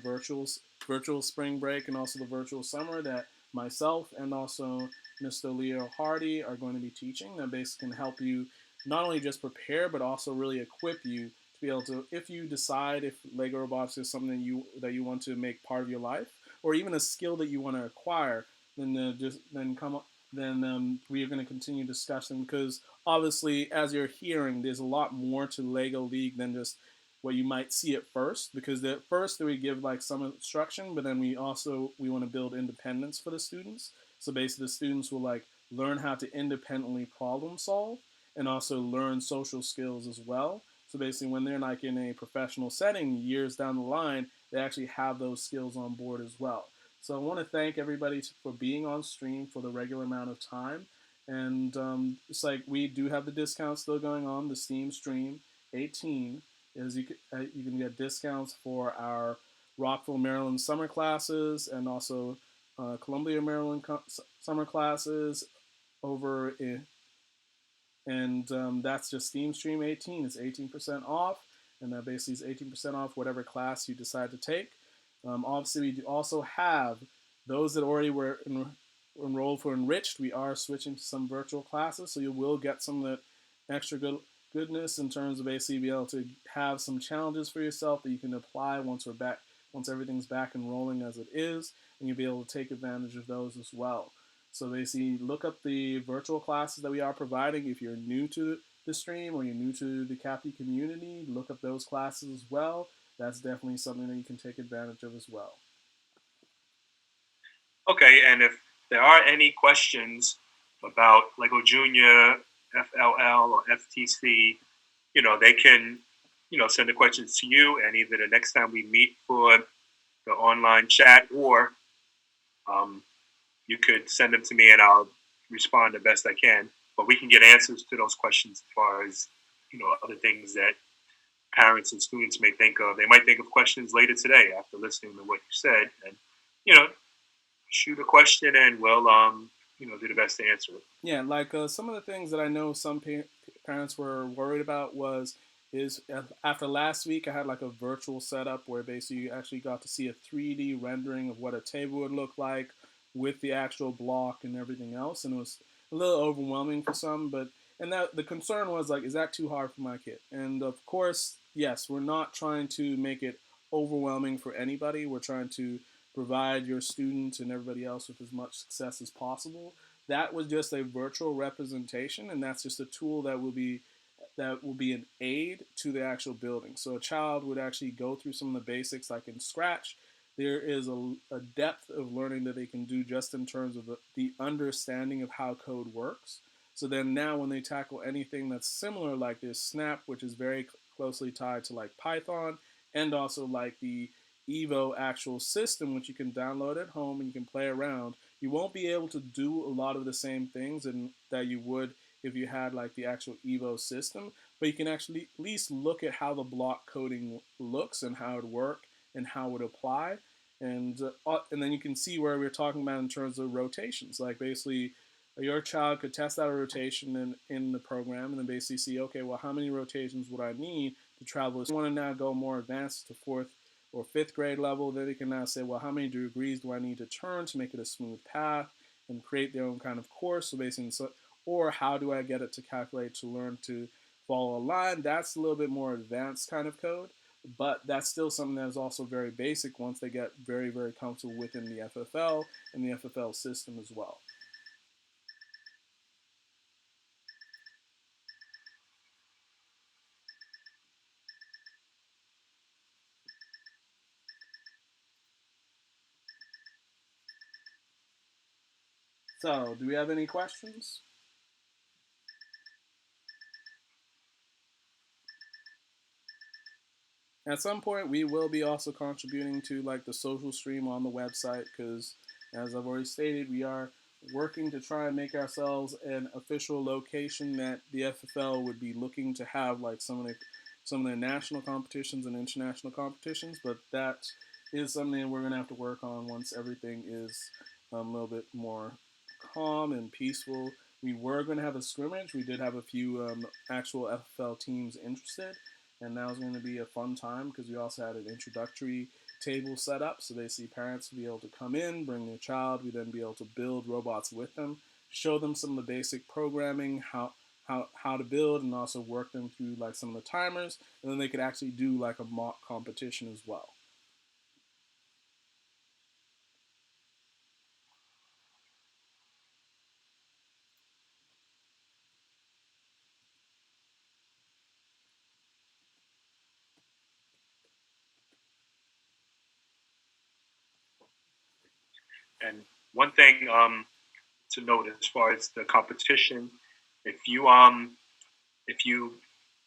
virtual spring break and also the virtual summer that myself and also Mr. Leo Hardy are going to be teaching that basically can help you not only just prepare but also really equip you to be able to, if you decide if Lego robotics is something that you want to make part of your life or even a skill that you want to acquire, then just then come up then we are going to continue discussing because obviously as you're hearing there's a lot more to Lego League than just what you might see at first, because at first we give like some instruction, but then we want to build independence for the students. So basically the students will like learn how to independently problem solve and also learn social skills as well. So basically when they're like in a professional setting years down the line, they actually have those skills on board as well. So I want to thank everybody for being on stream for the regular amount of time. And it's like we do have the discount still going on, the Steam Stream 18 is you can get discounts for our Rockville, Maryland summer classes and also Columbia, Maryland summer classes over in, and that's just Steam Stream 18. It's 18% off, and that basically is 18% off whatever class you decide to take. Obviously, we do also have those that already were enrolled for Enriched. We are switching to some virtual classes, so you will get some of that extra goodness in terms of basically be able to have some challenges for yourself that you can apply once everything's back and rolling as it is, and you'll be able to take advantage of those as well. So basically, look up the virtual classes that we are providing. If you're new to the stream or you're new to the CAPI community, look up those classes as well. That's definitely something that you can take advantage of as well. Okay, and if there are any questions about Lego Junior, FLL, or FTC, they can, send the questions to you, and either the next time we meet for the online chat, or um, you could send them to me and I'll respond the best I can. But we can get answers to those questions as far as, other things that parents and students may think of. They might think of questions later today after listening to what you said, and, you know, shoot a question and we'll, do the best to answer it. Yeah, like some of the things that I know some parents were worried about was is after last week I had like a virtual setup where basically you actually got to see a 3D rendering of what a table would look like with the actual block and everything else, and it was a little overwhelming for some. But and that the concern was like, is that too hard for my kid? And of course, yes, we're not trying to make it overwhelming for anybody. We're trying to provide your students and everybody else with as much success as possible. That was just a virtual representation, and that's just a tool that will be an aid to the actual building. So a child would actually go through some of the basics, like in Scratch. There is a depth of learning that they can do just in terms of the understanding of how code works. So then now when they tackle anything that's similar, like this Snap, which is very closely tied to like Python, and also like the Evo actual system, which you can download at home and you can play around, you won't be able to do a lot of the same things and that you would if you had like the actual Evo system, but you can actually at least look at how the block coding looks and how it works and how it would apply. And then you can see where we're talking about in terms of rotations. Like basically, your child could test out a rotation in the program and then basically see, okay, well, how many rotations would I need to travel? If you want to now go more advanced to fourth or fifth grade level, then they can now say, well, how many degrees do I need to turn to make it a smooth path and create their own kind of course? So basically, or how do I get it to calculate to learn to follow a line? That's a little bit more advanced kind of code, but that's still something that is also very basic once they get very, very comfortable within the FFL and the FFL system as well. So, do we have any questions? At some point, we will be also contributing to like the social stream on the website because, as I've already stated, we are working to try and make ourselves an official location that the FFL would be looking to have like some of the national competitions and international competitions. But that is something we're going to have to work on once everything is a little bit more calm and peaceful. We were going to have a scrimmage. We did have a few actual FFL teams interested, and that was going to be a fun time because we also had an introductory table set up. So basically, parents would be able to come in, bring their child. We'd then be able to build robots with them, show them some of the basic programming, how to build, and also work them through like some of the timers, and then they could actually do like a mock competition as well. And one thing to note as far as the competition, if you if you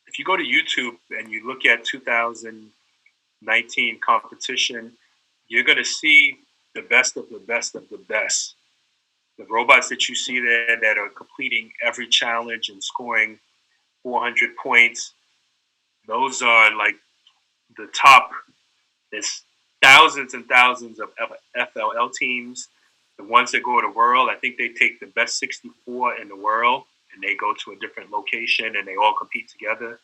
if you go to YouTube and you look at 2019 competition, you're going to see the best of the best of the best. The robots that you see there that are completing every challenge and scoring 400 points, those are like the top. There's thousands and thousands of FLL teams. The ones that go to the world, I think they take the best 64 in the world and they go to a different location and they all compete together.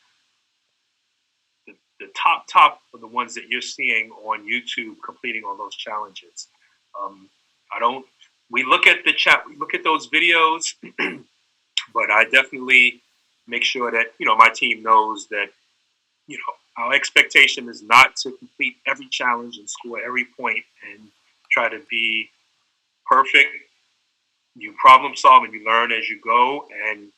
The top are the ones that you're seeing on YouTube completing all those challenges. I don't. We look at the chat. We look at those videos, but I definitely make sure that my team knows that our expectation is not to complete every challenge and score every point and try to be perfect. You problem solve and you learn as you go, and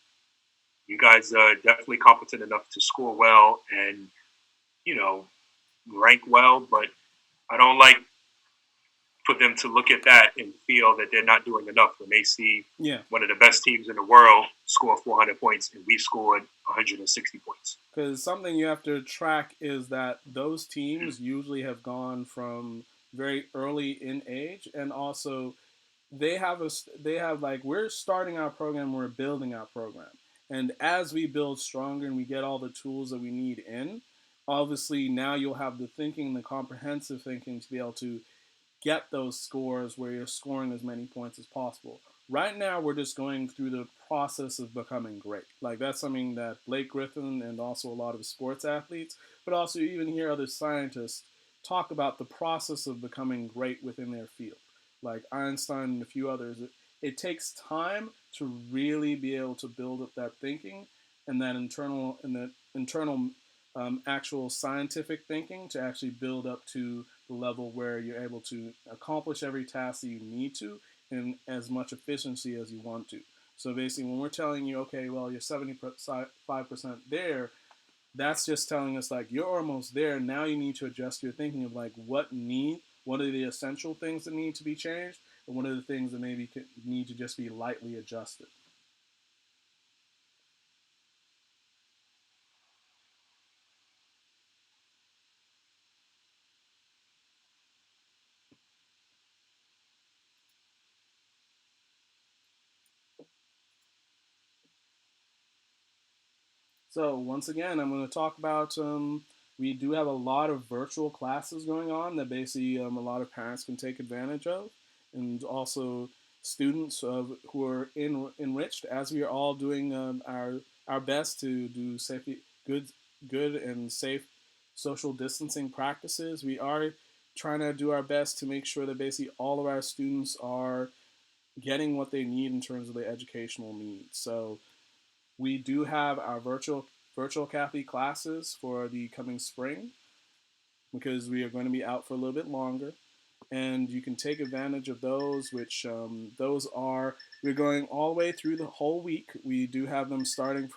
you guys are definitely competent enough to score well and rank well. But I don't like for them to look at that and feel that they're not doing enough when they see Yeah. one of the best teams in the world score 400 points and we scored 160 points. Because something you have to track is that those teams usually have gone from very early in age, and also they have like, we're starting our program, we're building our program, and as we build stronger and we get all the tools that we need in, obviously now you'll have the thinking, the comprehensive thinking, to be able to get those scores where you're scoring as many points as possible. Right now, we're just going through the process of becoming great. Like, that's something that Blake Griffin and also a lot of sports athletes, but also you even hear other scientists talk about the process of becoming great within their field. Like Einstein and a few others, it takes time to really be able to build up that thinking and that internal actual scientific thinking to actually build up to the level where you're able to accomplish every task that you need to in as much efficiency as you want to. So basically, when we're telling you, okay, well, you're 75% there, that's just telling us like you're almost there. Now you need to adjust your thinking of like what are the essential things that need to be changed, and what are the things that maybe need to just be lightly adjusted. So once again, I'm going to talk about. We do have a lot of virtual classes going on that basically a lot of parents can take advantage of, and also students who are enriched as we are all doing our best to do safety, good and safe social distancing practices. We are trying to do our best to make sure that basically all of our students are getting what they need in terms of their educational needs. So we do have our virtual Cathay classes for the coming spring because we are going to be out for a little bit longer, and you can take advantage of those. Which those are we're going all the way through the whole week. We do have them starting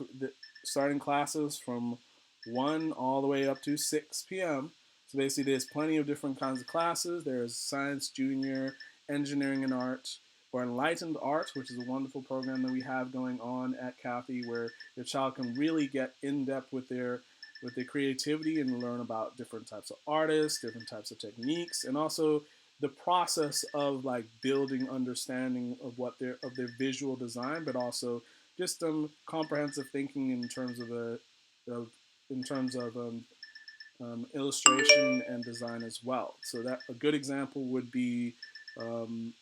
classes from 1 all the way up to 6 p.m. So basically, there's plenty of different kinds of classes. There's science, junior, engineering and art, or enlightened art, which is a wonderful program that we have going on at Cathay, where your child can really get in depth with their creativity and learn about different types of artists, different types of techniques, and also the process of like building understanding of their visual design, but also just comprehensive thinking in terms of in terms of illustration and design as well. So that a good example would be um,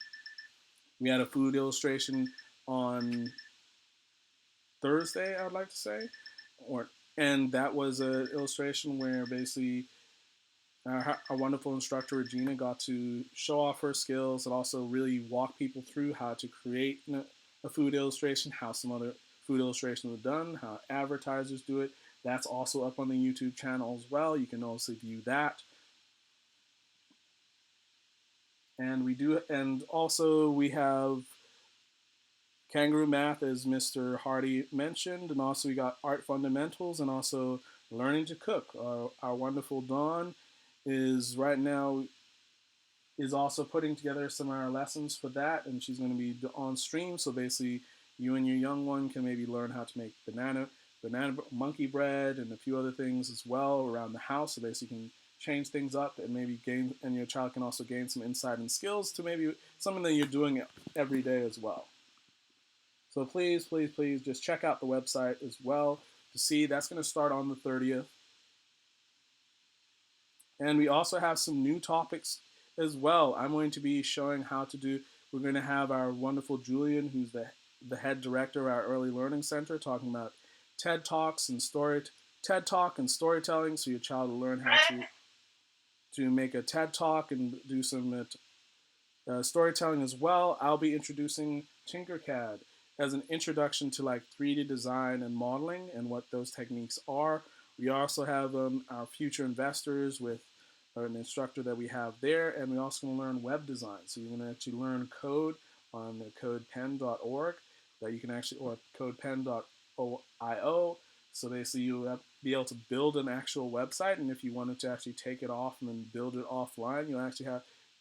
we had a food illustration on Thursday, I'd like to say, or and that was an illustration where basically our wonderful instructor Regina got to show off her skills and also really walk people through how to create a food illustration, how some other food illustrations are done, how advertisers do it. That's also up on the YouTube channel as well. You can also view that. And also we have Kangaroo Math, as Mr. Hardy mentioned, and also we got Art Fundamentals and also Learning to Cook. Our wonderful Dawn is right now is also putting together some of our lessons for that, and she's going to be on stream. So basically, you and your young one can maybe learn how to make banana monkey bread and a few other things as well around the house. So basically, you can change things up and maybe gain, and your child can also gain some insight and skills to maybe something that you're doing every day as well. So please, please, please just check out the website as well to see. That's going to start on the 30th. And we also have some new topics as well. I'm going to be showing how to do, we're going to have our wonderful Julian, who's the head director of our Early Learning Center, talking about TED Talks and TED Talk and storytelling, so your child will learn how to make a TED Talk and do some storytelling as well. I'll be introducing Tinkercad as an introduction to like 3D design and modeling and what those techniques are. We also have our future investors with an instructor that we have there, and we also going to learn web design. So you're going to actually learn code on the codepen.org that you can actually, or codepen.io. So basically you'll be able to build an actual website, and if you wanted to actually take it off and then build it offline, you'll actually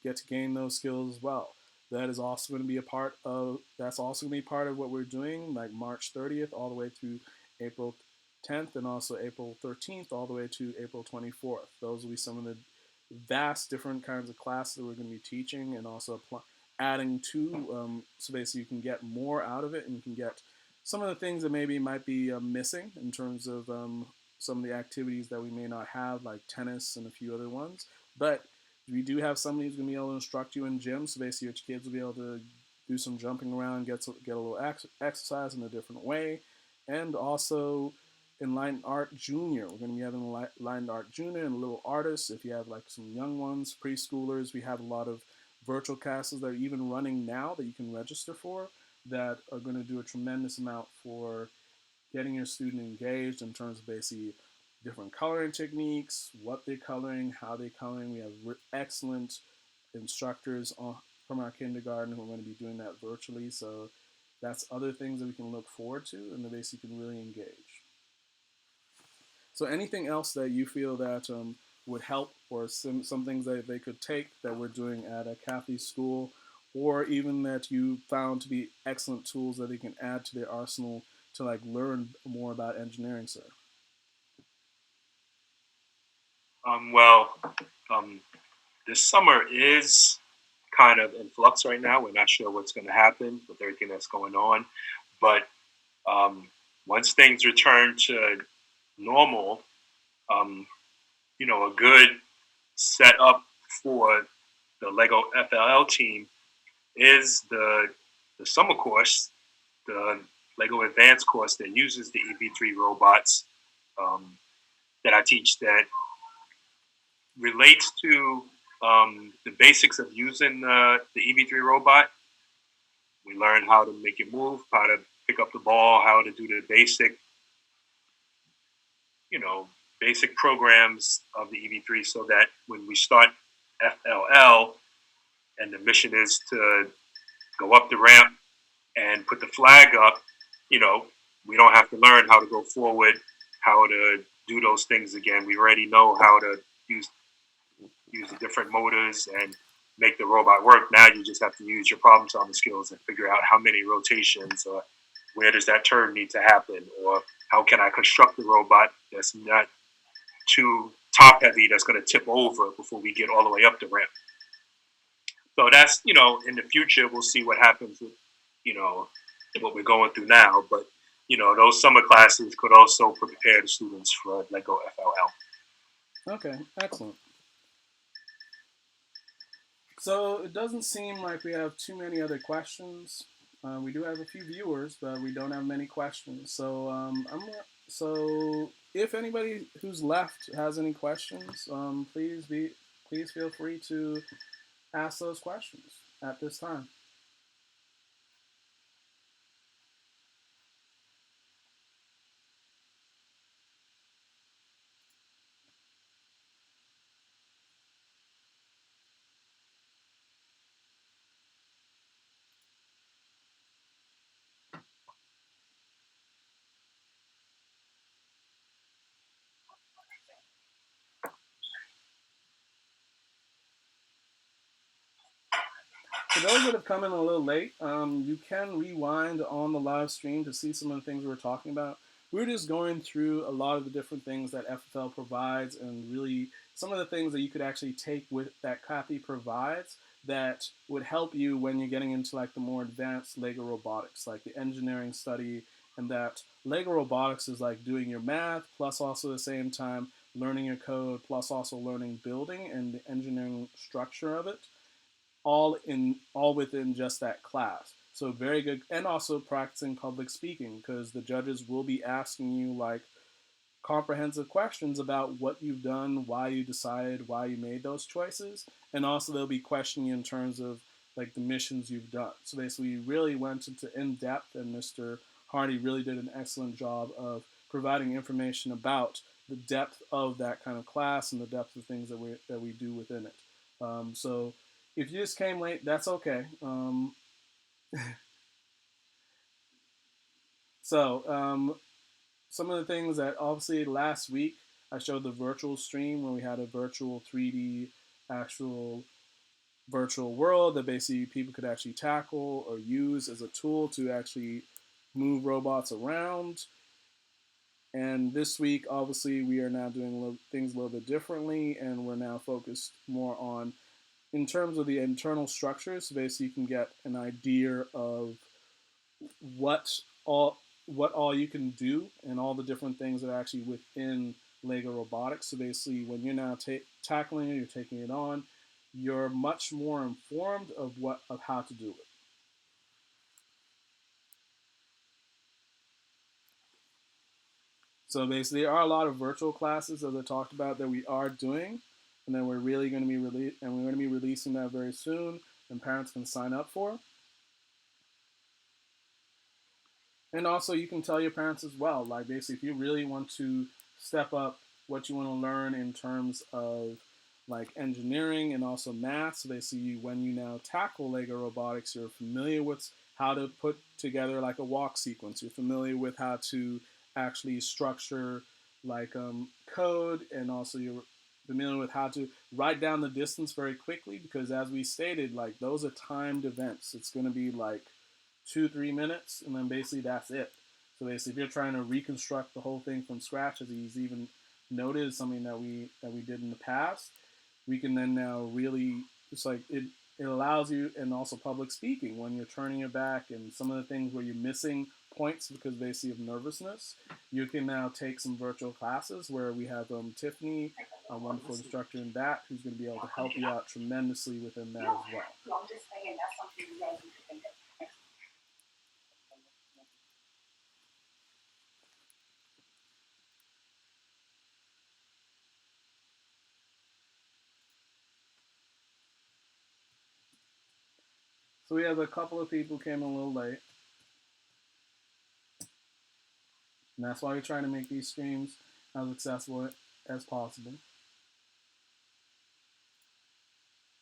get to gain those skills as well. That is also going to be a part of that's also going to be part of what we're doing, like March 30th all the way through April 10th, and also April 13th all the way to April 24th. Those will be some of the vast different kinds of classes that we're going to be teaching, and also adding to, so basically you can get more out of it, and you can get some of the things that maybe might be missing in terms of some of the activities that we may not have, like tennis and a few other ones. But we do have somebody who's going to be able to instruct you in gym, so basically your kids will be able to do some jumping around, get a little exercise in a different way, and also Enlightened Art Junior. We're going to be having Enlightened Art Junior and Little Artists. If you have like some young ones, preschoolers, we have a lot of virtual classes that are even running now that you can register for that are going to do a tremendous amount for getting your student engaged in terms of basically different coloring techniques, what they're coloring, how they're coloring. We have excellent instructors from our kindergarten who are going to be doing that virtually. So that's other things that we can look forward to and that basically can really engage. So anything else that you feel that would help, or some things that they could take that we're doing at a Cathay school, or even that you found to be excellent tools that they can add to their arsenal to like learn more about engineering, sir? Well, um, this summer is kind of in flux right now. We're not sure what's going to happen with everything that's going on. But um, once things return to normal, um, a good setup for the Lego FLL team is the summer course, the Lego Advanced course that uses the EV3 robots um, that I teach, that relates to the basics of using the EV3 robot. We learn how to make it move, how to pick up the ball, how to do the you know, basic programs of the EV3, so that when we start FLL and the mission is to go up the ramp and put the flag up, you know, we don't have to learn how to go forward, how to do those things again. We already know how to use the different motors and make the robot work. Now you just have to use your problem solving skills and figure out how many rotations, or where does that turn need to happen, or how can I construct the robot that's not too top heavy, that's going to tip over before we get all the way up the ramp. So that's, in the future, we'll see what happens with, you know, what we're going through now. But, those summer classes could also prepare the students for Lego FLL. Okay, excellent. So it doesn't seem like we have too many other questions. We do have a few viewers, but we don't have many questions. So so if anybody who's left has any questions, please feel free to ask those questions at this time. For those that have come in a little late, you can rewind on the live stream to see some of the things we were talking about. We were just going through a lot of the different things that FFL provides, and really some of the things that you could actually take with that Cathay provides that would help you when you're getting into like the more advanced Lego robotics, like the engineering study, and that Lego robotics is like doing your math plus also at the same time learning your code plus also learning building and the engineering structure of it, all within just that class. So very good, and also practicing public speaking because the judges will be asking you like comprehensive questions about what you've done, why you decided, why you made those choices, and also they'll be questioning you in terms of like the missions you've done. So basically, we really went into in depth, and Mr. Hardy really did an excellent job of providing information about the depth of that kind of class and the depth of things that we do within it. So if you just came late, that's okay. So some of the things that obviously last week I showed the virtual stream where we had a virtual 3D actual virtual world that basically people could actually tackle or use as a tool to actually move robots around. And this week, obviously, we are now doing things a little bit differently, and we're now focused more on, in terms of the internal structures, so basically you can get an idea of what all what all you can do and all the different things that are actually within Lego Robotics. So basically, when you're now tackling it, you're taking it on, you're much more informed of how to do it. So basically, there are a lot of virtual classes, as I talked about, that we are doing, and then we're really going to be and we're going to be releasing that very soon, and parents can sign up for. And also, you can tell your parents as well. Like basically, if you really want to step up what you want to learn in terms of like engineering and also math, so they see when you now tackle Lego robotics, you're familiar with how to put together like a walk sequence. You're familiar with how to actually structure like code, and also you're familiar with how to write down the distance very quickly, because as we stated, like those are timed events. It's going to be like 2-3 minutes, and then basically that's it. So basically, if you're trying to reconstruct the whole thing from scratch, as he's even noted, something that we did in the past, we can then now really, it's like it allows you, and also public speaking when you're turning your back and some of the things where you're missing points because basically of nervousness, you can now take some virtual classes where we have Tiffany, a wonderful instructor in that, who's going to be able to help you out tremendously within that as well. So we have a couple of people who came a little late. And that's why we're trying to make these streams as accessible as possible.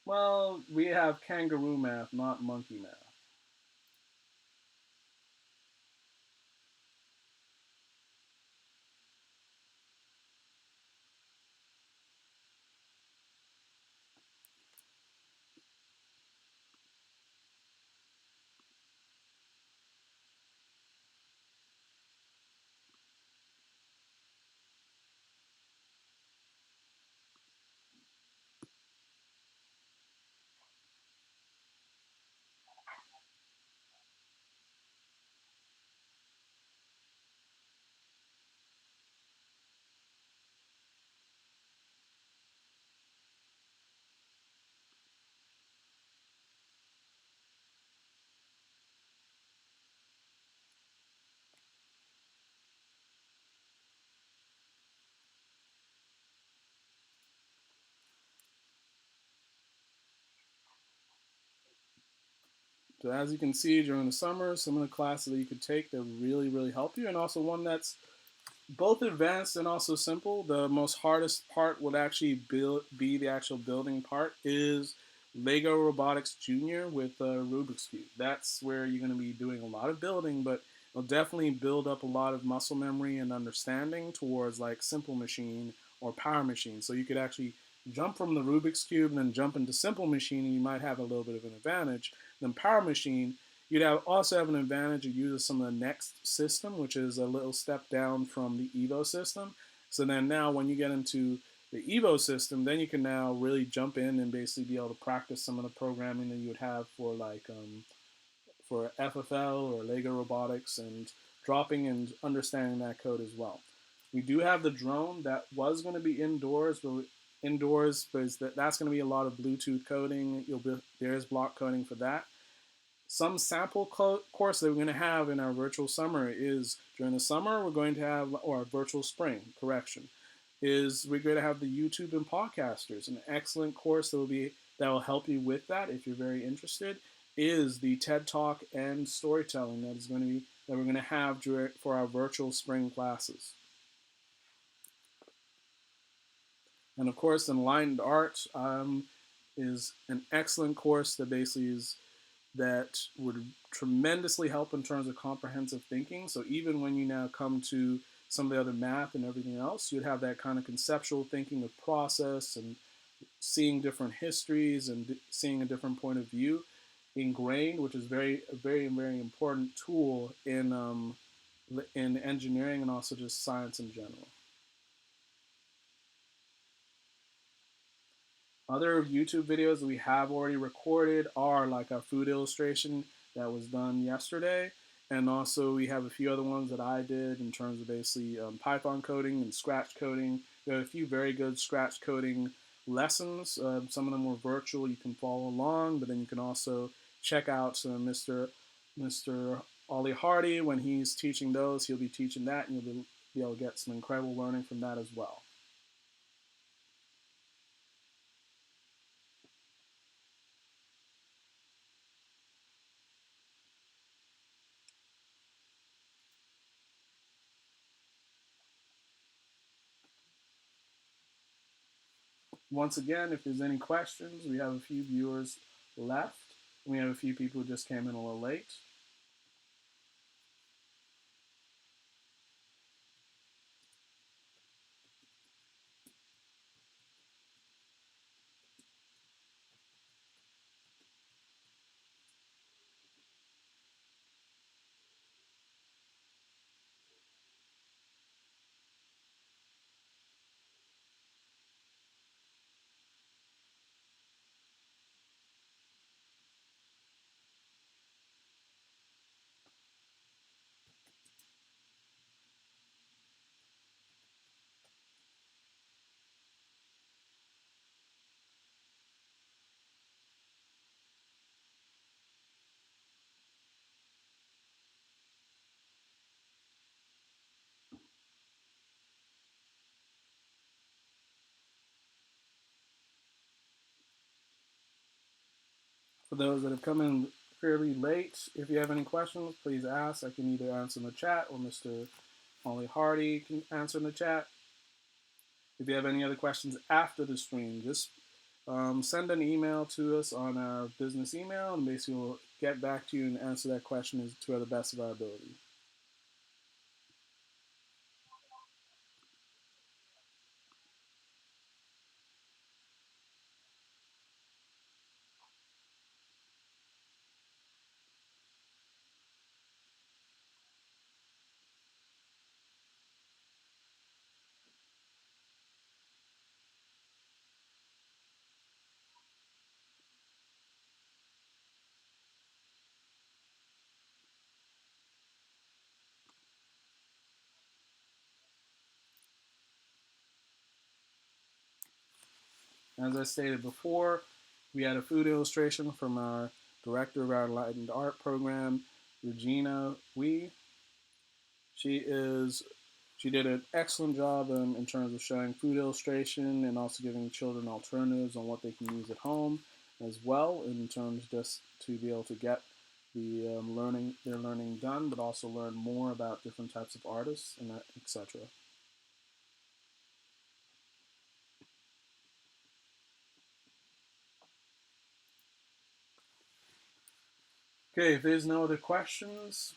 Well, we have kangaroo math, not monkey math. So as you can see during the summer, some of the classes that you could take that really, really help you, and also one that's both advanced and also simple. The most hardest part would actually be the actual building part is Lego Robotics Junior with Rubik's Cube. That's where you're going to be doing a lot of building, but it'll definitely build up a lot of muscle memory and understanding towards like Simple Machine or Power Machine. So you could actually jump from the Rubik's Cube and then jump into Simple Machine, and you might have a little bit of an advantage. Then Power Machine, you'd also have an advantage of using some of the next system, which is a little step down from the Evo system. So then now when you get into the Evo system, then you can now really jump in and basically be able to practice some of the programming that you would have for like for FFL or Lego Robotics, and dropping and understanding that code as well. We do have the drone that was going to be indoors, but that's going to be a lot of Bluetooth coding. There's block coding for that. Some sample course that we're going to have in our virtual summer is during the summer we're going to have, or virtual spring, correction, is we're going to have the YouTube and podcasters. An excellent course that will help you with that if you're very interested is the TED Talk and storytelling that we're going to have for our virtual spring classes. And of course, Enlightened Art is an excellent course that would tremendously help in terms of comprehensive thinking. So even when you now come to some of the other math and everything else, you'd have that kind of conceptual thinking with process and seeing different histories and seeing a different point of view ingrained, which is very important tool in engineering and also just science in general. Other YouTube videos that we have already recorded are like our food illustration that was done yesterday. And also we have a few other ones that I did in terms of basically Python coding and Scratch coding. There are a few very good Scratch coding lessons. Some of them were virtual. You can follow along, but then you can also check out Mr. Ollie Hardy. When he's teaching those, he'll be teaching that, and you'll be able to get some incredible learning from that as well. Once again, if there's any questions, we have a few viewers left. We have a few people who just came in a little late. For those that have come in fairly late, if you have any questions, please ask. I can either answer in the chat or Mr. Ollie Hardy can answer in the chat. If you have any other questions after the stream, just send an email to us on our business email, and basically we'll get back to you and answer that question to the best of our ability. As I stated before, we had a food illustration from our director of our Enlightened Art program, Regina Wee. She did an excellent job in terms of showing food illustration and also giving children alternatives on what they can use at home as well, in terms just to be able to get their learning done, but also learn more about different types of artists and etc. Okay, if there's no other questions,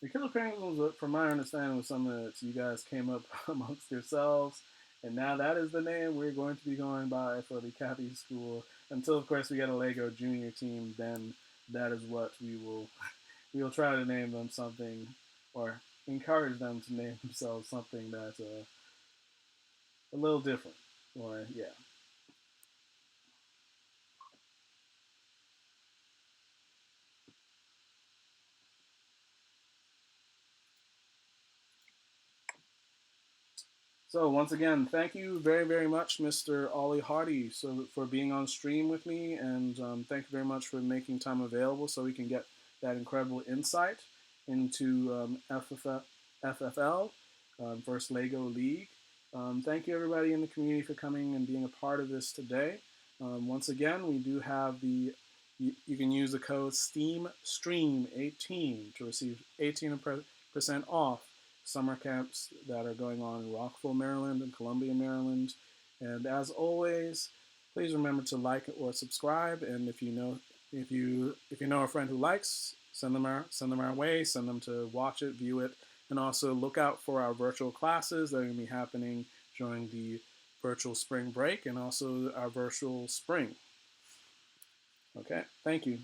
the killer penguins, from my understanding, was something that you guys came up amongst yourselves, and now that is the name we're going to be going by for the Cathay School until, of course, we get a Lego Junior team. Then that is what we will try to name them something, or encourage them to name themselves something that's a little different, or yeah. So once again, thank you very much, Mr. Ollie Hardy, for being on stream with me, and thank you very much for making time available so we can get that incredible insight into FFL, First Lego League. Thank you everybody in the community for coming and being a part of this today. Once again, we do have you can use the code STEAMSTREAM18 to receive 18% off summer camps that are going on in Rockville, Maryland and Columbia, Maryland. And as always, please remember to like or subscribe. And if you know a friend who likes, send them our way. Send them to watch it, view it, and also look out for our virtual classes that are going to be happening during the virtual spring break and also our virtual spring. Okay, thank you.